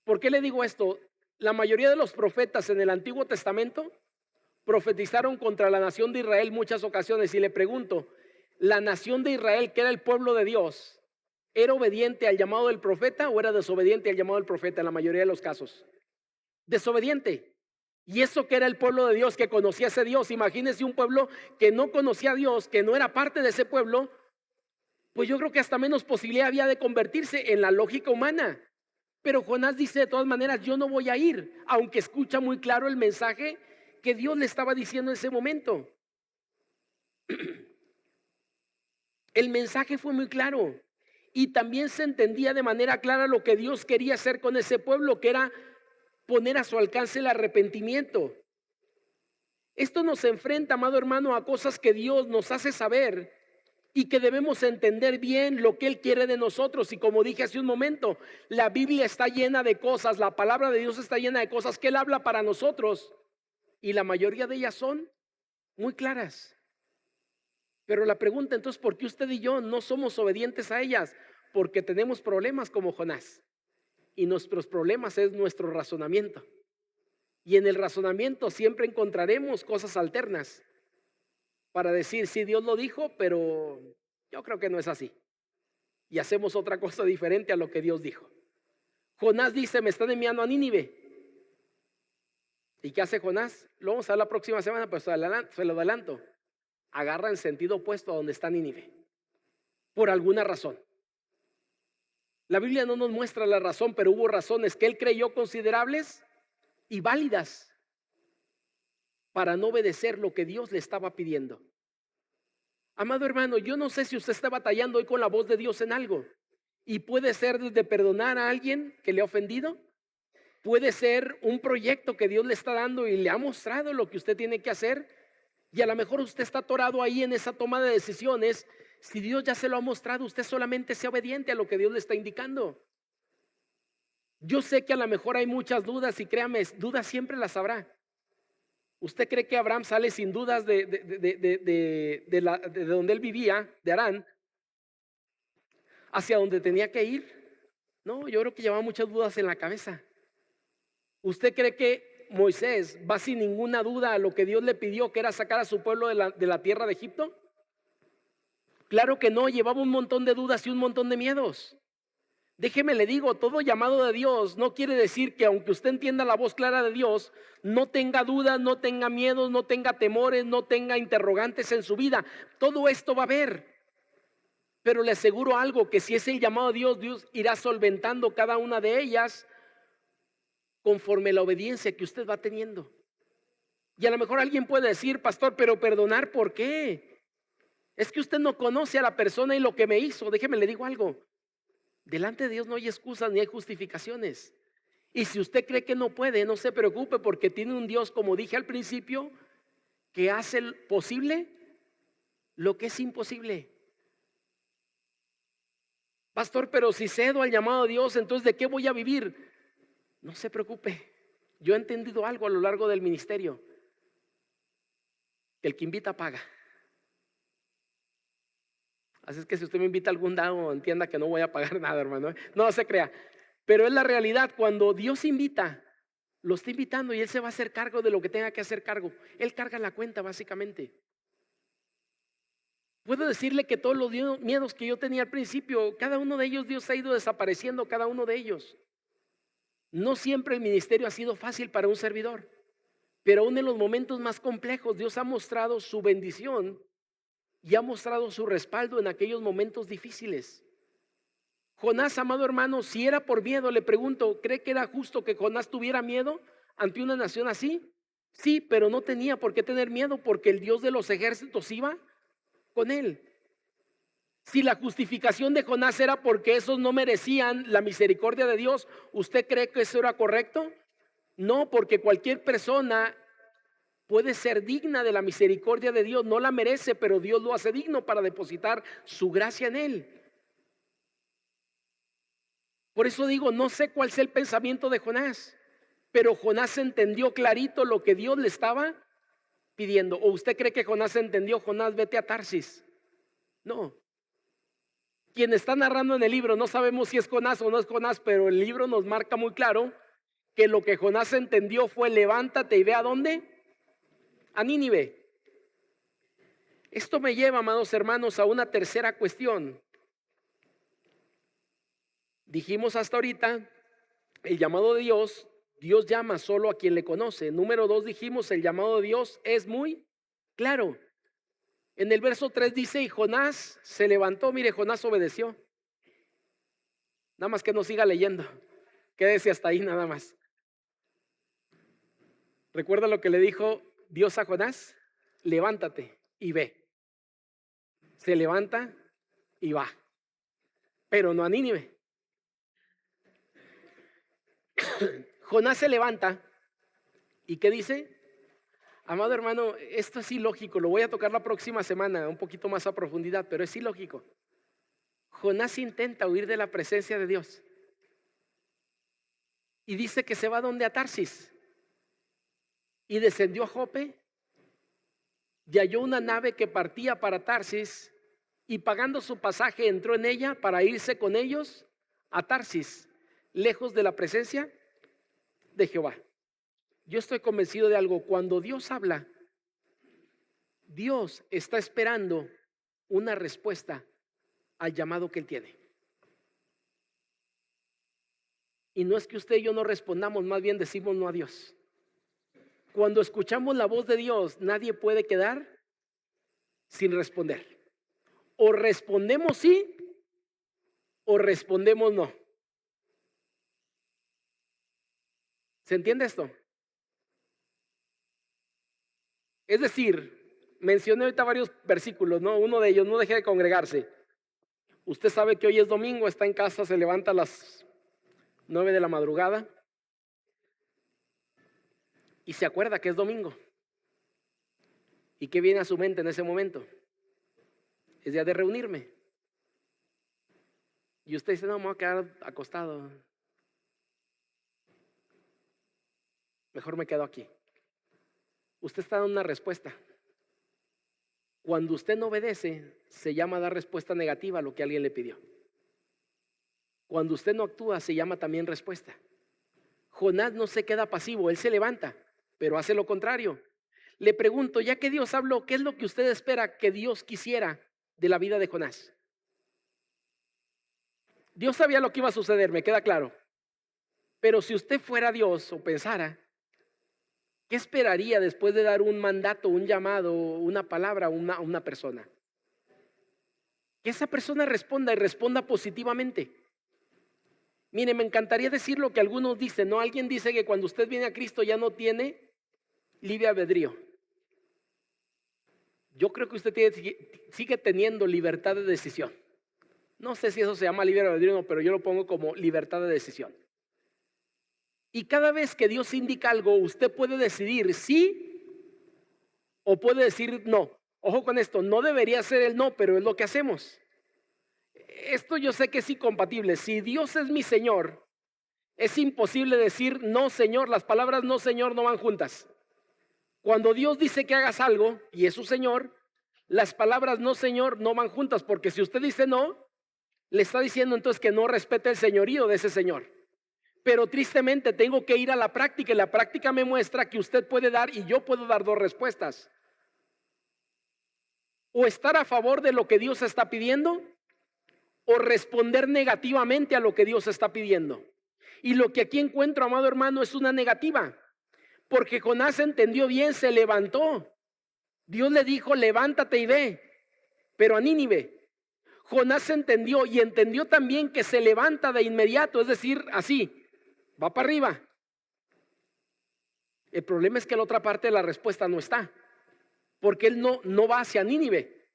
¿Por qué le digo esto? La mayoría de los profetas en el Antiguo Testamento profetizaron contra la nación de Israel muchas ocasiones. Y le pregunto, ¿la nación de Israel, que era el pueblo de Dios, era obediente al llamado del profeta o era desobediente al llamado del profeta en la mayoría de los casos? Desobediente. Y eso que era el pueblo de Dios, que conocía a ese Dios. Imagínese un pueblo que no conocía a Dios, que no era parte de ese pueblo. Pues yo creo que hasta menos posibilidad había de convertirse en la lógica humana. Pero Jonás dice: de todas maneras, yo no voy a ir, aunque escucha muy claro el mensaje que Dios le estaba diciendo en ese momento. El mensaje fue muy claro y también se entendía de manera clara lo que Dios quería hacer con ese pueblo, que era poner a su alcance el arrepentimiento. Esto nos enfrenta, amado hermano, a cosas que Dios nos hace saber y que debemos entender bien lo que Él quiere de nosotros. Y como dije hace un momento, la Biblia está llena de cosas, la palabra de Dios está llena de cosas que Él habla para nosotros, y la mayoría de ellas son muy claras. Pero la pregunta entonces, ¿por qué usted y yo no somos obedientes a ellas? Porque tenemos problemas como Jonás, y nuestros problemas es nuestro razonamiento. Y en el razonamiento siempre encontraremos cosas alternas para decir: sí, Dios lo dijo, pero yo creo que no es así. Y hacemos otra cosa diferente a lo que Dios dijo. Jonás dice: me están enviando a Nínive. ¿Y qué hace Jonás? Lo vamos a ver la próxima semana, pues se lo adelanto. Agarra en sentido opuesto a donde está Nínive, por alguna razón. La Biblia no nos muestra la razón, pero hubo razones que él creyó considerables y válidas para no obedecer lo que Dios le estaba pidiendo. Amado hermano, yo no sé si usted está batallando hoy con la voz de Dios en algo. Y puede ser desde perdonar a alguien que le ha ofendido. Puede ser un proyecto que Dios le está dando y le ha mostrado lo que usted tiene que hacer. Y a lo mejor usted está atorado ahí en esa toma de decisiones. Si Dios ya se lo ha mostrado, usted solamente sea obediente a lo que Dios le está indicando. Yo sé que a lo mejor hay muchas dudas, y créame, dudas siempre las habrá. ¿Usted cree que Abraham sale sin dudas de donde él vivía, de Harán, hacia donde tenía que ir? No, yo creo que llevaba muchas dudas en la cabeza. ¿Usted cree que Moisés va sin ninguna duda a lo que Dios le pidió, que era sacar a su pueblo de la tierra de Egipto? Claro que no, llevaba un montón de dudas y un montón de miedos. Déjeme le digo, todo llamado de Dios no quiere decir que aunque usted entienda la voz clara de Dios, no tenga dudas, no tenga miedos, no tenga temores, no tenga interrogantes en su vida. Todo esto va a haber. Pero le aseguro algo, que si es el llamado de Dios, Dios irá solventando cada una de ellas conforme la obediencia que usted va teniendo. Y a lo mejor alguien puede decir: pastor, pero perdonar, ¿por qué? Es que usted no conoce a la persona y lo que me hizo. Déjeme le digo algo. Delante de Dios no hay excusas ni hay justificaciones. Y si usted cree que no puede, no se preocupe, porque tiene un Dios, como dije al principio, que hace posible lo que es imposible. Pastor, pero si cedo al llamado de Dios, entonces ¿de qué voy a vivir? No se preocupe. Yo he entendido algo a lo largo del ministerio: que el que invita paga. Así es que si usted me invita a algún lado, entienda que no voy a pagar nada, hermano. No se crea. Pero es la realidad. Cuando Dios invita, lo está invitando y Él se va a hacer cargo de lo que tenga que hacer cargo. Él carga la cuenta, básicamente. Puedo decirle que todos los miedos que yo tenía al principio, cada uno de ellos Dios ha ido desapareciendo, cada uno de ellos. No siempre el ministerio ha sido fácil para un servidor, pero aún en los momentos más complejos Dios ha mostrado su bendición y ha mostrado su respaldo en aquellos momentos difíciles. Jonás, amado hermano, si era por miedo, le pregunto, ¿cree que era justo que Jonás tuviera miedo ante una nación así? Sí, pero no tenía por qué tener miedo porque el Dios de los ejércitos iba con él. Si la justificación de Jonás era porque esos no merecían la misericordia de Dios, ¿usted cree que eso era correcto? No, porque cualquier persona puede ser digna de la misericordia de Dios, no la merece, pero Dios lo hace digno para depositar su gracia en él. Por eso digo, no sé cuál es el pensamiento de Jonás, pero Jonás entendió clarito lo que Dios le estaba pidiendo. ¿O usted cree que Jonás entendió? Jonás, vete a Tarsis. No. Quien está narrando en el libro, no sabemos si es Jonás o no es Jonás, pero el libro nos marca muy claro que lo que Jonás entendió fue: levántate y ve a dónde, a Nínive. Esto me lleva, amados hermanos, a una tercera cuestión. Dijimos hasta ahorita el llamado de Dios. Dios llama solo a quien le conoce. Número 2, dijimos, el llamado de Dios es muy claro. En el verso 3 dice: y Jonás se levantó. Mire, Jonás obedeció. Nada más que no siga leyendo, quédese hasta ahí nada más. ¿Recuerda lo que le dijo Dios a Jonás? Levántate y ve. Se levanta y va, pero no a Nínive. Jonás se levanta y ¿qué dice? Amado hermano, esto es ilógico, lo voy a tocar la próxima semana un poquito más a profundidad, pero es ilógico. Jonás intenta huir de la presencia de Dios y dice que se va donde, a Tarsis, y descendió a Jope y halló una nave que partía para Tarsis, y pagando su pasaje entró en ella para irse con ellos a Tarsis, lejos de la presencia de Jehová. Yo estoy convencido de algo: cuando Dios habla, Dios está esperando una respuesta al llamado que Él tiene. Y no es que usted y yo no respondamos, más bien decimos no a Dios. Cuando escuchamos la voz de Dios, nadie puede quedar sin responder. O respondemos sí, o respondemos no. ¿Se entiende esto? Es decir, mencioné ahorita varios versículos, ¿no? Uno de ellos: no deje de congregarse. Usted sabe que hoy es domingo, está en casa, se levanta a las 9 de la madrugada y se acuerda que es domingo. ¿Y qué viene a su mente en ese momento? Es día de reunirme. Y usted dice: no, me voy a quedar acostado, mejor me quedo aquí. Usted está dando una respuesta. Cuando usted no obedece, se llama dar respuesta negativa a lo que alguien le pidió. Cuando usted no actúa, se llama también respuesta. Jonás no se queda pasivo, él se levanta, pero hace lo contrario. Le pregunto, ya que Dios habló, ¿qué es lo que usted espera que Dios quisiera de la vida de Jonás? Dios sabía lo que iba a suceder, me queda claro. Pero si usted fuera Dios o pensara, ¿qué esperaría después de dar un mandato, un llamado, una palabra a una persona? Que esa persona responda, y responda positivamente. Mire, me encantaría decir lo que algunos dicen, ¿no? Alguien dice que cuando usted viene a Cristo ya no tiene libre albedrío. Yo creo que usted sigue teniendo libertad de decisión. No sé si eso se llama libre albedrío o no, pero yo lo pongo como libertad de decisión. Y cada vez que Dios indica algo, usted puede decidir sí o puede decir no. Ojo con esto, no debería ser el no, pero es lo que hacemos. Esto yo sé que es incompatible. Si Dios es mi Señor, es imposible decir no, Señor. Las palabras no, Señor, no van juntas. Cuando Dios dice que hagas algo y es su Señor, las palabras no, Señor, no van juntas, porque si usted dice no, le está diciendo entonces que no respete el señorío de ese Señor. Pero tristemente tengo que ir a la práctica, y la práctica me muestra que usted puede dar y yo puedo dar dos respuestas: o estar a favor de lo que Dios está pidiendo, o responder negativamente a lo que Dios está pidiendo. Y lo que aquí encuentro, amado hermano, es una negativa, porque Jonás entendió bien, se levantó. Dios le dijo: levántate y ve. pero a Nínive. Jonás entendió y entendió también que se levanta de inmediato, es decir, así, va para arriba. El problema es que la otra parte de la respuesta no está, porque él no va hacia Nínive,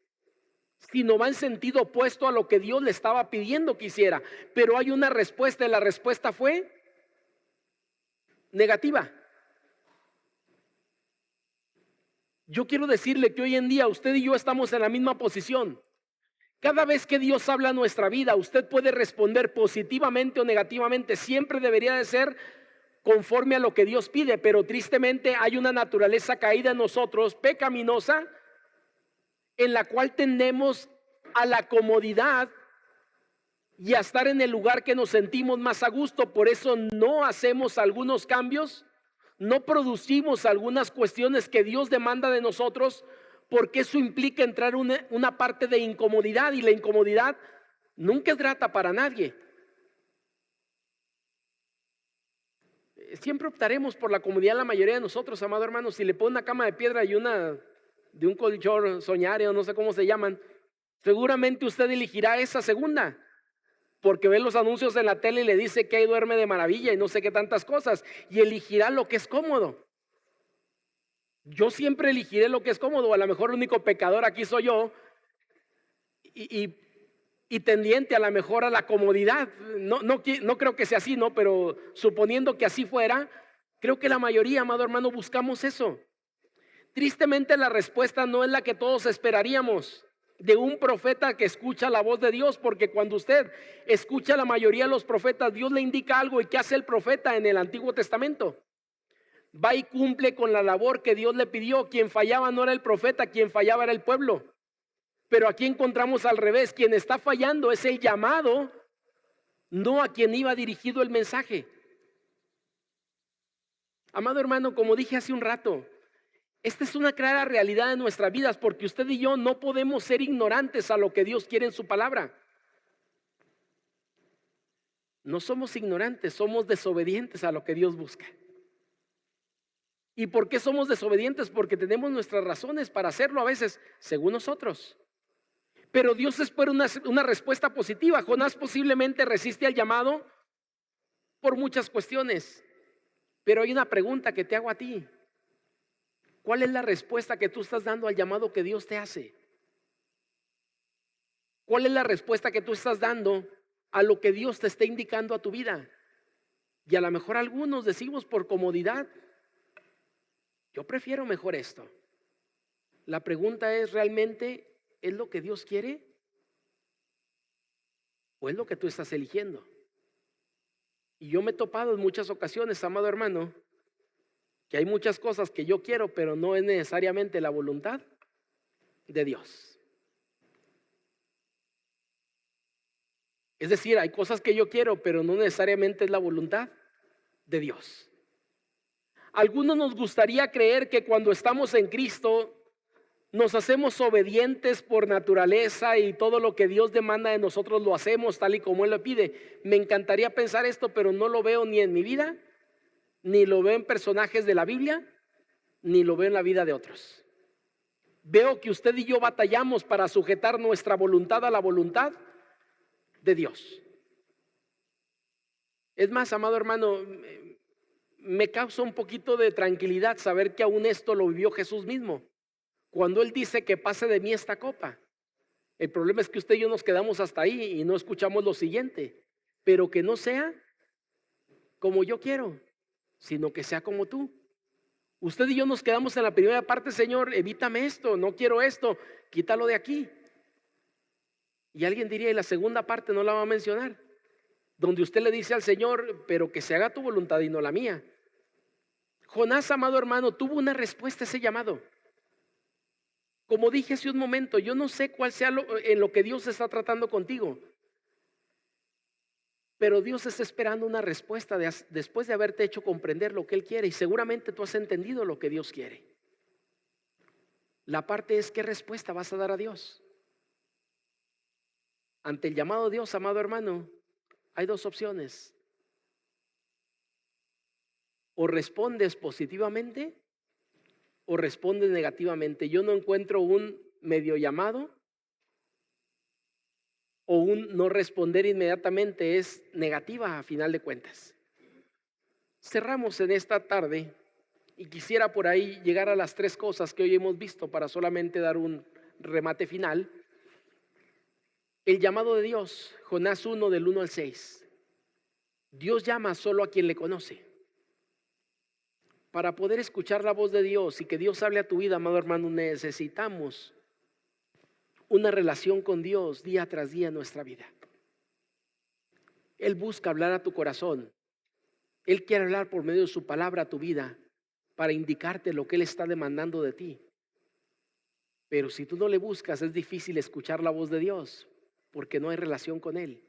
sino va en sentido opuesto a lo que Dios le estaba pidiendo que hiciera. Pero hay una respuesta y la respuesta fue negativa. Yo quiero decirle que hoy en día usted y yo estamos en la misma posición. Cada vez que Dios habla a nuestra vida, usted puede responder positivamente o negativamente. Siempre debería de ser conforme a lo que Dios pide, pero tristemente hay una naturaleza caída en nosotros, pecaminosa, en la cual tendemos a la comodidad y a estar en el lugar que nos sentimos más a gusto. Por eso no hacemos algunos cambios, no producimos algunas cuestiones que Dios demanda de nosotros, porque eso implica entrar en una parte de incomodidad, y la incomodidad nunca es grata para nadie. Siempre optaremos por la comodidad la mayoría de nosotros, amado hermano. Si le pone una cama de piedra y una de un colchón soñario, no sé cómo se llaman, seguramente usted elegirá esa segunda, porque ve los anuncios en la tele y le dice que ahí duerme de maravilla y no sé qué tantas cosas, y elegirá lo que es cómodo. Yo siempre elegiré lo que es cómodo. A lo mejor el único pecador aquí soy yo, y tendiente a lo mejor a la comodidad. No creo que sea así, ¿no? Pero suponiendo que así fuera, creo que la mayoría, amado hermano, buscamos eso. Tristemente la respuesta no es la que todos esperaríamos de un profeta que escucha la voz de Dios, porque cuando usted escucha la mayoría de los profetas, Dios le indica algo. ¿Y qué hace el profeta en el Antiguo Testamento? Va y cumple con la labor que Dios le pidió. Quien fallaba no era el profeta, quien fallaba era el pueblo. Pero aquí encontramos al revés: quien está fallando es el llamado, no a quien iba dirigido el mensaje. Amado hermano, como dije hace un rato, esta es una clara realidad de nuestras vidas, porque usted y yo no podemos ser ignorantes a lo que Dios quiere en su palabra. No somos ignorantes, somos desobedientes a lo que Dios busca. ¿Y por qué somos desobedientes? Porque tenemos nuestras razones para hacerlo a veces, según nosotros. Pero Dios espera una respuesta positiva. Jonás posiblemente resiste al llamado por muchas cuestiones, pero hay una pregunta que te hago a ti. ¿Cuál es la respuesta que tú estás dando al llamado que Dios te hace? ¿Cuál es la respuesta que tú estás dando a lo que Dios te está indicando a tu vida? Y a lo mejor algunos decimos por comodidad: yo prefiero mejor esto. La pregunta es: ¿realmente es lo que Dios quiere? ¿O es lo que tú estás eligiendo? Y yo me he topado en muchas ocasiones, amado hermano, que hay muchas cosas que yo quiero, pero no es necesariamente la voluntad de Dios. Es decir, hay cosas que yo quiero, pero no necesariamente es la voluntad de Dios. Algunos nos gustaría creer que cuando estamos en Cristo nos hacemos obedientes por naturaleza, y todo lo que Dios demanda de nosotros lo hacemos tal y como Él lo pide. Me encantaría pensar esto, pero no lo veo ni en mi vida, ni lo veo en personajes de la Biblia, ni lo veo en la vida de otros. Veo que usted y yo batallamos para sujetar nuestra voluntad a la voluntad de Dios. Es más, amado hermano, me causa un poquito de tranquilidad saber que aún esto lo vivió Jesús mismo, cuando Él dice que pase de mí esta copa. El problema es que usted y yo nos quedamos hasta ahí y no escuchamos lo siguiente: pero que no sea como yo quiero, sino que sea como tú. Usted y yo nos quedamos en la primera parte: Señor, evítame esto, no quiero esto, quítalo de aquí. Y alguien diría: y la segunda parte no la va a mencionar, donde usted le dice al Señor: pero que se haga tu voluntad y no la mía. Jonás, amado hermano, tuvo una respuesta a ese llamado. Como dije hace un momento, yo no sé cuál sea en lo que Dios está tratando contigo, pero Dios está esperando una respuesta después de haberte hecho comprender lo que Él quiere, y seguramente tú has entendido lo que Dios quiere. La parte es: ¿qué respuesta vas a dar a Dios? Ante el llamado de Dios, amado hermano, hay dos opciones: o respondes positivamente o respondes negativamente. Yo no encuentro un medio llamado o un no responder inmediatamente es negativa a final de cuentas. Cerramos en esta tarde y quisiera por ahí llegar a las 3 cosas que hoy hemos visto para solamente dar un remate final. El llamado de Dios, Jonás 1 del 1 al 6. Dios llama solo a quien le conoce. Para poder escuchar la voz de Dios y que Dios hable a tu vida, amado hermano, necesitamos una relación con Dios día tras día en nuestra vida. Él busca hablar a tu corazón. Él quiere hablar por medio de su palabra a tu vida para indicarte lo que Él está demandando de ti. Pero si tú no le buscas, es difícil escuchar la voz de Dios porque no hay relación con Él.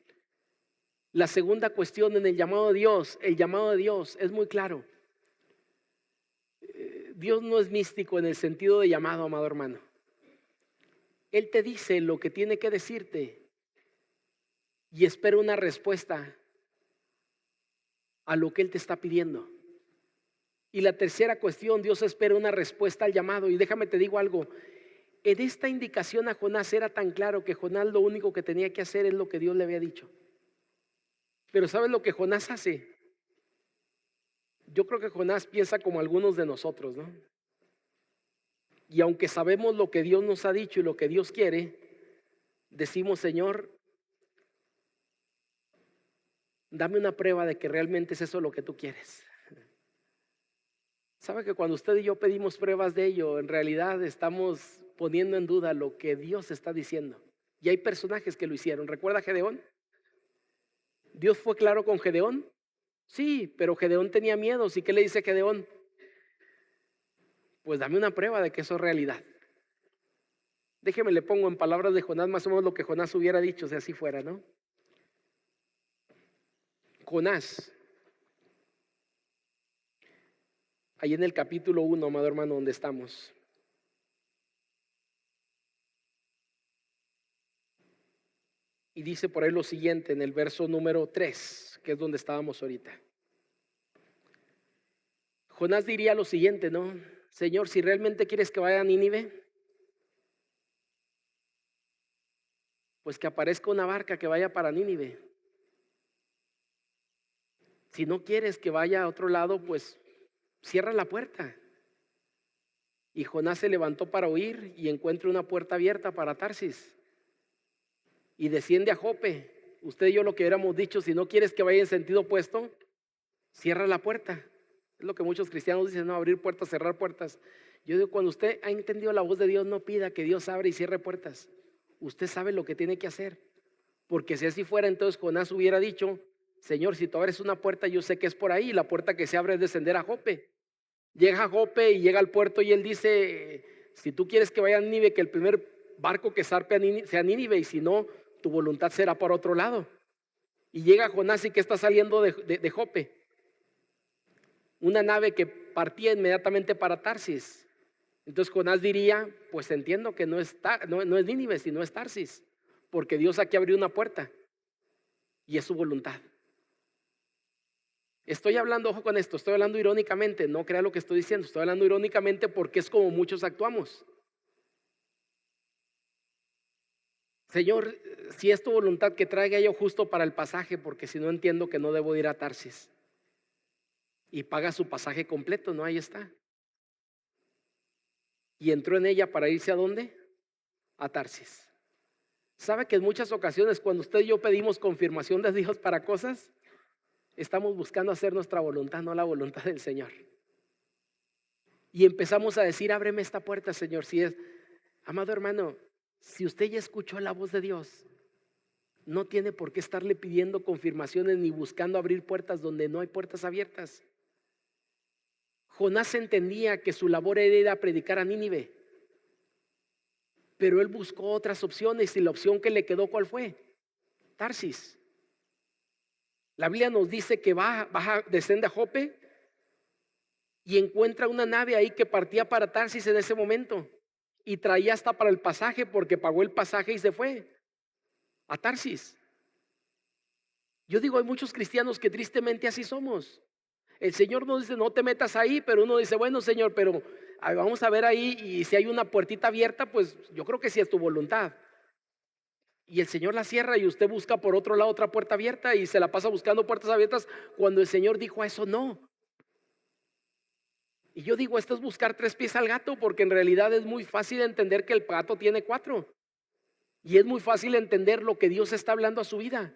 La segunda cuestión en el llamado de Dios es muy claro. Dios no es místico en el sentido de llamado, amado hermano. Él te dice lo que tiene que decirte y espera una respuesta a lo que Él te está pidiendo. Y la tercera cuestión, Dios espera una respuesta al llamado. Y déjame te digo algo, en esta indicación a Jonás era tan claro que Jonás lo único que tenía que hacer es lo que Dios le había dicho. Pero ¿sabes lo que Jonás hace? Yo creo que Jonás piensa como algunos de nosotros, ¿no? Y aunque sabemos lo que Dios nos ha dicho y lo que Dios quiere, decimos, Señor, dame una prueba de que realmente es eso lo que tú quieres. ¿Sabe que cuando usted y yo pedimos pruebas de ello, en realidad estamos poniendo en duda lo que Dios está diciendo? Y hay personajes que lo hicieron. ¿Recuerda a Gedeón? ¿Dios fue claro con Gedeón? Sí, pero Gedeón tenía miedos. ¿Y qué le dice Gedeón? Pues dame una prueba de que eso es realidad. Déjeme le pongo en palabras de Jonás más o menos lo que Jonás hubiera dicho si así fuera, ¿no? Jonás, ahí en el capítulo 1, amado hermano, donde estamos. Y dice por ahí lo siguiente en el verso número 3, que es donde estábamos ahorita. Jonás diría lo siguiente, ¿no? Señor, si realmente quieres que vaya a Nínive, pues que aparezca una barca que vaya para Nínive. Si no quieres que vaya a otro lado, pues cierra la puerta. Y Jonás se levantó para huir y encuentra una puerta abierta para Tarsis. Y desciende a Jope. Usted y yo lo que hubiéramos dicho, si no quieres que vaya en sentido opuesto, cierra la puerta. Es lo que muchos cristianos dicen, no, abrir puertas, cerrar puertas. Yo digo, cuando usted ha entendido la voz de Dios, no pida que Dios abra y cierre puertas. Usted sabe lo que tiene que hacer. Porque si así fuera, entonces Jonás hubiera dicho, Señor, si tú abres una puerta, yo sé que es por ahí. La puerta que se abre es descender a Jope. Llega a Jope y llega al puerto y él dice, si tú quieres que vaya a Nínive, que el primer barco que zarpe a Nínive sea Nínive, y si no, tu voluntad será para otro lado. Y llega Jonás y que está saliendo de Jope. Una nave que partía inmediatamente para Tarsis. Entonces Jonás diría, pues entiendo que no es Nínive, sino es Tarsis, porque Dios aquí abrió una puerta y es su voluntad. Estoy hablando, ojo con esto, estoy hablando irónicamente, no crea lo que estoy diciendo, estoy hablando irónicamente porque es como muchos actuamos. Señor, si es tu voluntad que traiga yo justo para el pasaje, porque si no entiendo que no debo ir a Tarsis. Y paga su pasaje completo, ¿no? Ahí está. Y entró en ella para irse ¿a dónde? A Tarsis. ¿Sabe que en muchas ocasiones cuando usted y yo pedimos confirmación de Dios para cosas, estamos buscando hacer nuestra voluntad, no la voluntad del Señor? Y empezamos a decir, ábreme esta puerta, Señor. Si es, amado hermano, si usted ya escuchó la voz de Dios, no tiene por qué estarle pidiendo confirmaciones ni buscando abrir puertas donde no hay puertas abiertas. Jonás entendía que su labor era ir a predicar a Nínive, pero él buscó otras opciones y la opción que le quedó, ¿cuál fue? Tarsis. La Biblia nos dice que desciende a Jope y encuentra una nave ahí que partía para Tarsis en ese momento y traía hasta para el pasaje porque pagó el pasaje y se fue a Tarsis. Yo digo, hay muchos cristianos que tristemente así somos. El Señor nos dice, no te metas ahí, pero uno dice, bueno, Señor, pero vamos a ver ahí y si hay una puertita abierta, pues yo creo que sí es tu voluntad. y el Señor la cierra y usted busca por otro lado otra puerta abierta y se la pasa buscando puertas abiertas cuando el Señor dijo a eso no. Y yo digo, esto es buscar tres pies al gato, porque en realidad es muy fácil entender que el gato tiene cuatro. Y es muy fácil entender lo que Dios está hablando a su vida.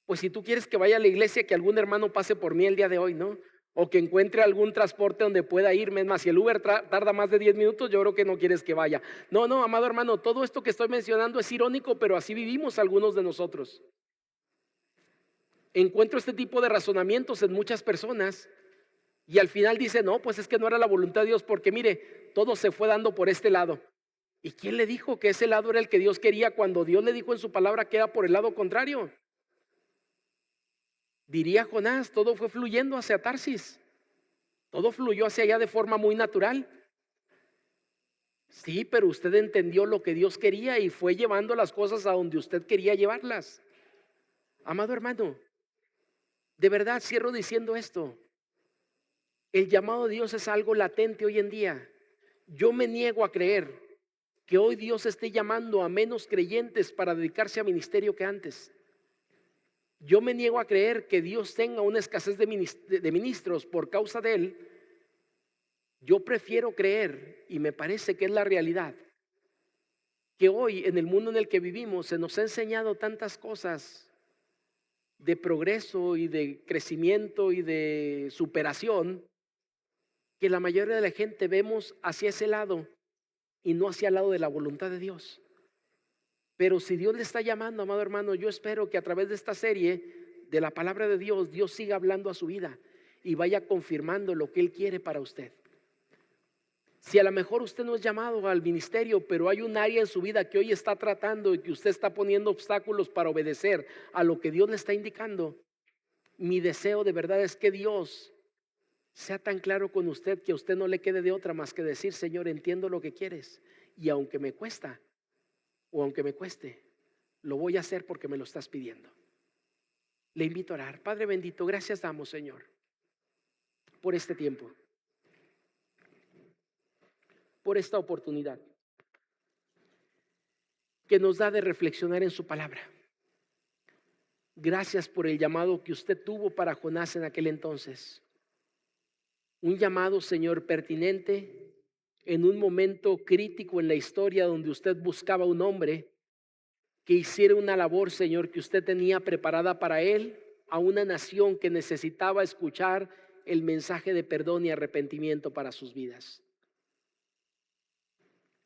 Pues si tú quieres que vaya a la iglesia, que algún hermano pase por mí el día de hoy, ¿no? O que encuentre algún transporte donde pueda irme. Es más, si el Uber tarda más de 10 minutos, yo creo que no quieres que vaya. No, no, amado hermano, todo esto que estoy mencionando es irónico, pero así vivimos algunos de nosotros. Encuentro este tipo de razonamientos en muchas personas y al final dice, no, pues es que no era la voluntad de Dios, porque mire, todo se fue dando por este lado. ¿Y quién le dijo que ese lado era el que Dios quería cuando Dios le dijo en su palabra que era por el lado contrario? Diría Jonás, todo fue fluyendo hacia Tarsis. Todo fluyó hacia allá de forma muy natural. Sí, pero usted entendió lo que Dios quería y fue llevando las cosas a donde usted quería llevarlas. Amado hermano, de verdad cierro diciendo esto. El llamado de Dios es algo latente hoy en día. Yo me niego a creer que hoy Dios esté llamando a menos creyentes para dedicarse a ministerio que antes. Yo me niego a creer que Dios tenga una escasez de ministros por causa de él. Yo prefiero creer, y me parece que es la realidad, que hoy en el mundo en el que vivimos se nos ha enseñado tantas cosas de progreso y de crecimiento y de superación, que la mayoría de la gente vemos hacia ese lado y no hacia el lado de la voluntad de Dios. Pero si Dios le está llamando, amado hermano, yo espero que a través de esta serie de la palabra de Dios, Dios siga hablando a su vida y vaya confirmando lo que Él quiere para usted. Si a lo mejor usted no es llamado al ministerio, pero hay un área en su vida que hoy está tratando y que usted está poniendo obstáculos para obedecer a lo que Dios le está indicando, mi deseo de verdad es que Dios sea tan claro con usted que a usted no le quede de otra más que decir, Señor, entiendo lo que quieres y aunque me cuesta o aunque me cueste, lo voy a hacer porque me lo estás pidiendo. Le invito a orar. Padre bendito, gracias damos, Señor, por este tiempo, por esta oportunidad que nos da de reflexionar en su palabra. Gracias por el llamado que usted tuvo para Jonás en aquel entonces. Un llamado, Señor, pertinente en un momento crítico en la historia donde usted buscaba un hombre que hiciera una labor, Señor, que usted tenía preparada para él, a una nación que necesitaba escuchar el mensaje de perdón y arrepentimiento para sus vidas.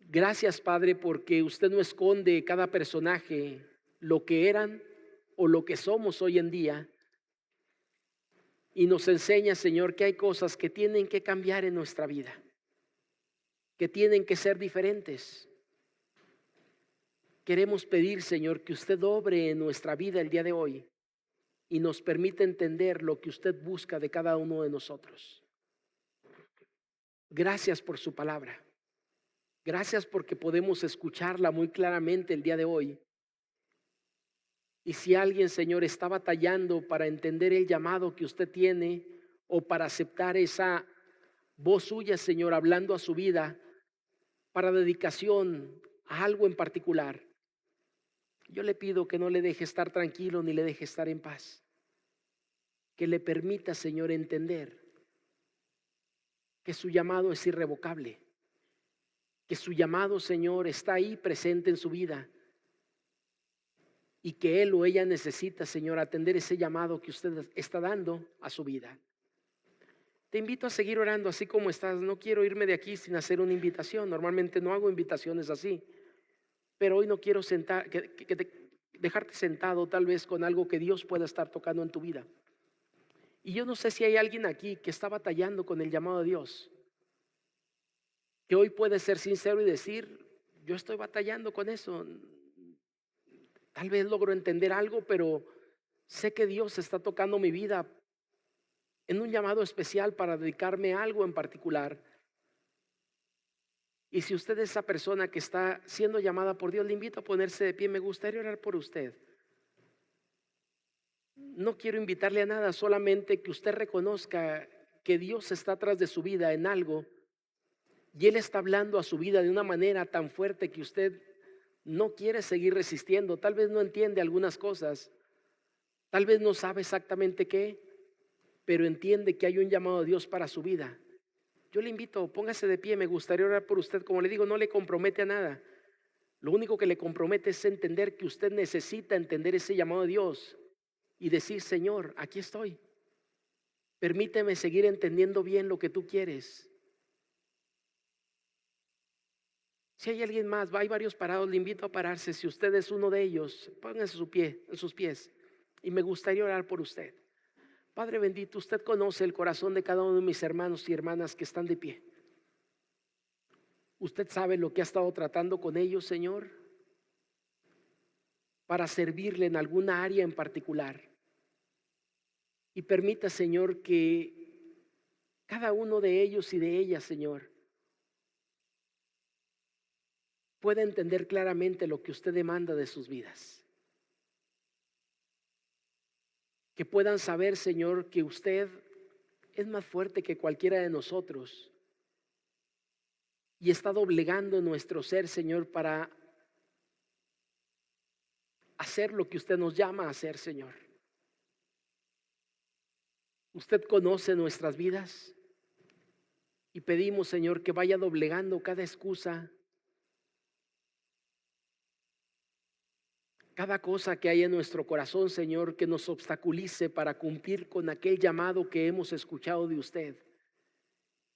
Gracias, Padre, porque usted no esconde cada personaje lo que eran o lo que somos hoy en día. Y nos enseña, Señor, que hay cosas que tienen que cambiar en nuestra vida, que tienen que ser diferentes. Queremos pedir, Señor, que usted obre en nuestra vida el día de hoy y nos permita entender lo que usted busca de cada uno de nosotros. Gracias por su palabra. Gracias porque podemos escucharla muy claramente el día de hoy. Y si alguien, Señor, está batallando para entender el llamado que usted tiene o para aceptar esa voz suya, Señor, hablando a su vida para dedicación a algo en particular, yo le pido que no le deje estar tranquilo ni le deje estar en paz. Que le permita, Señor, entender que su llamado es irrevocable. Que su llamado, Señor, está ahí presente en su vida. Y que él o ella necesita, Señor, atender ese llamado que usted está dando a su vida. Te invito a seguir orando así como estás. No quiero irme de aquí sin hacer una invitación. Normalmente no hago invitaciones así. Pero hoy no quiero dejarte sentado tal vez con algo que Dios pueda estar tocando en tu vida. Y yo no sé si hay alguien aquí que está batallando con el llamado de Dios, que hoy puede ser sincero y decir, yo estoy batallando con eso. Tal vez logro entender algo, pero sé que Dios está tocando mi vida en un llamado especial para dedicarme a algo en particular. Y si usted es esa persona que está siendo llamada por Dios, le invito a ponerse de pie. Me gustaría orar por usted. No quiero invitarle a nada, solamente que usted reconozca que Dios está atrás de su vida en algo y Él está hablando a su vida de una manera tan fuerte que usted no quiere seguir resistiendo, tal vez no entiende algunas cosas, tal vez no sabe exactamente qué, pero entiende que hay un llamado de Dios para su vida. Yo le invito, póngase de pie, me gustaría orar por usted. Como le digo, no le compromete a nada. Lo único que le compromete es entender que usted necesita entender ese llamado de Dios y decir: Señor, aquí estoy. Permíteme seguir entendiendo bien lo que tú quieres. Si hay alguien más, hay varios parados, le invito a pararse. Si usted es uno de ellos, póngase en sus pies. Y me gustaría orar por usted. Padre bendito, usted conoce el corazón de cada uno de mis hermanos y hermanas que están de pie. Usted sabe lo que ha estado tratando con ellos, Señor, para servirle en alguna área en particular. Y permita, Señor, que cada uno de ellos y de ellas, Señor, pueda entender claramente lo que usted demanda de sus vidas. Que puedan saber, Señor, que usted es más fuerte que cualquiera de nosotros y está doblegando nuestro ser, Señor, para hacer lo que usted nos llama a hacer, Señor. Usted conoce nuestras vidas y pedimos, Señor, que vaya doblegando cada excusa, cada cosa que hay en nuestro corazón, Señor, que nos obstaculice para cumplir con aquel llamado que hemos escuchado de usted.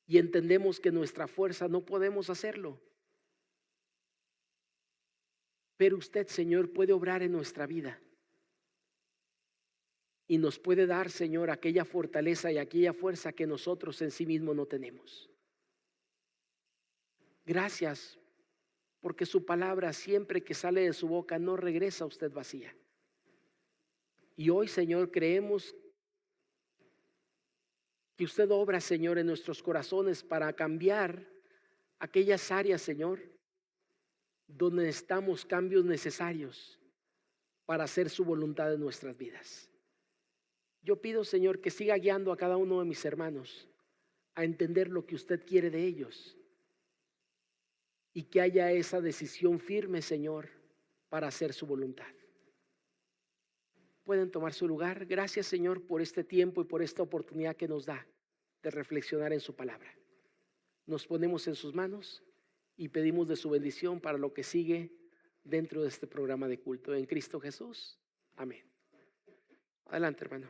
Y entendemos que nuestra fuerza no podemos hacerlo. Pero usted, Señor, puede obrar en nuestra vida. Y nos puede dar, Señor, aquella fortaleza y aquella fuerza que nosotros en sí mismos no tenemos. Gracias, porque su palabra siempre que sale de su boca no regresa a usted vacía. Y hoy, Señor, creemos que usted obra, Señor, en nuestros corazones para cambiar aquellas áreas, Señor, donde necesitamos cambios necesarios para hacer su voluntad en nuestras vidas. Yo pido, Señor, que siga guiando a cada uno de mis hermanos a entender lo que usted quiere de ellos y que haya esa decisión firme, Señor, para hacer su voluntad. Pueden tomar su lugar. Gracias, Señor, por este tiempo y por esta oportunidad que nos da de reflexionar en su palabra. Nos ponemos en sus manos y pedimos de su bendición para lo que sigue dentro de este programa de culto en Cristo Jesús. Amén. Adelante, hermano.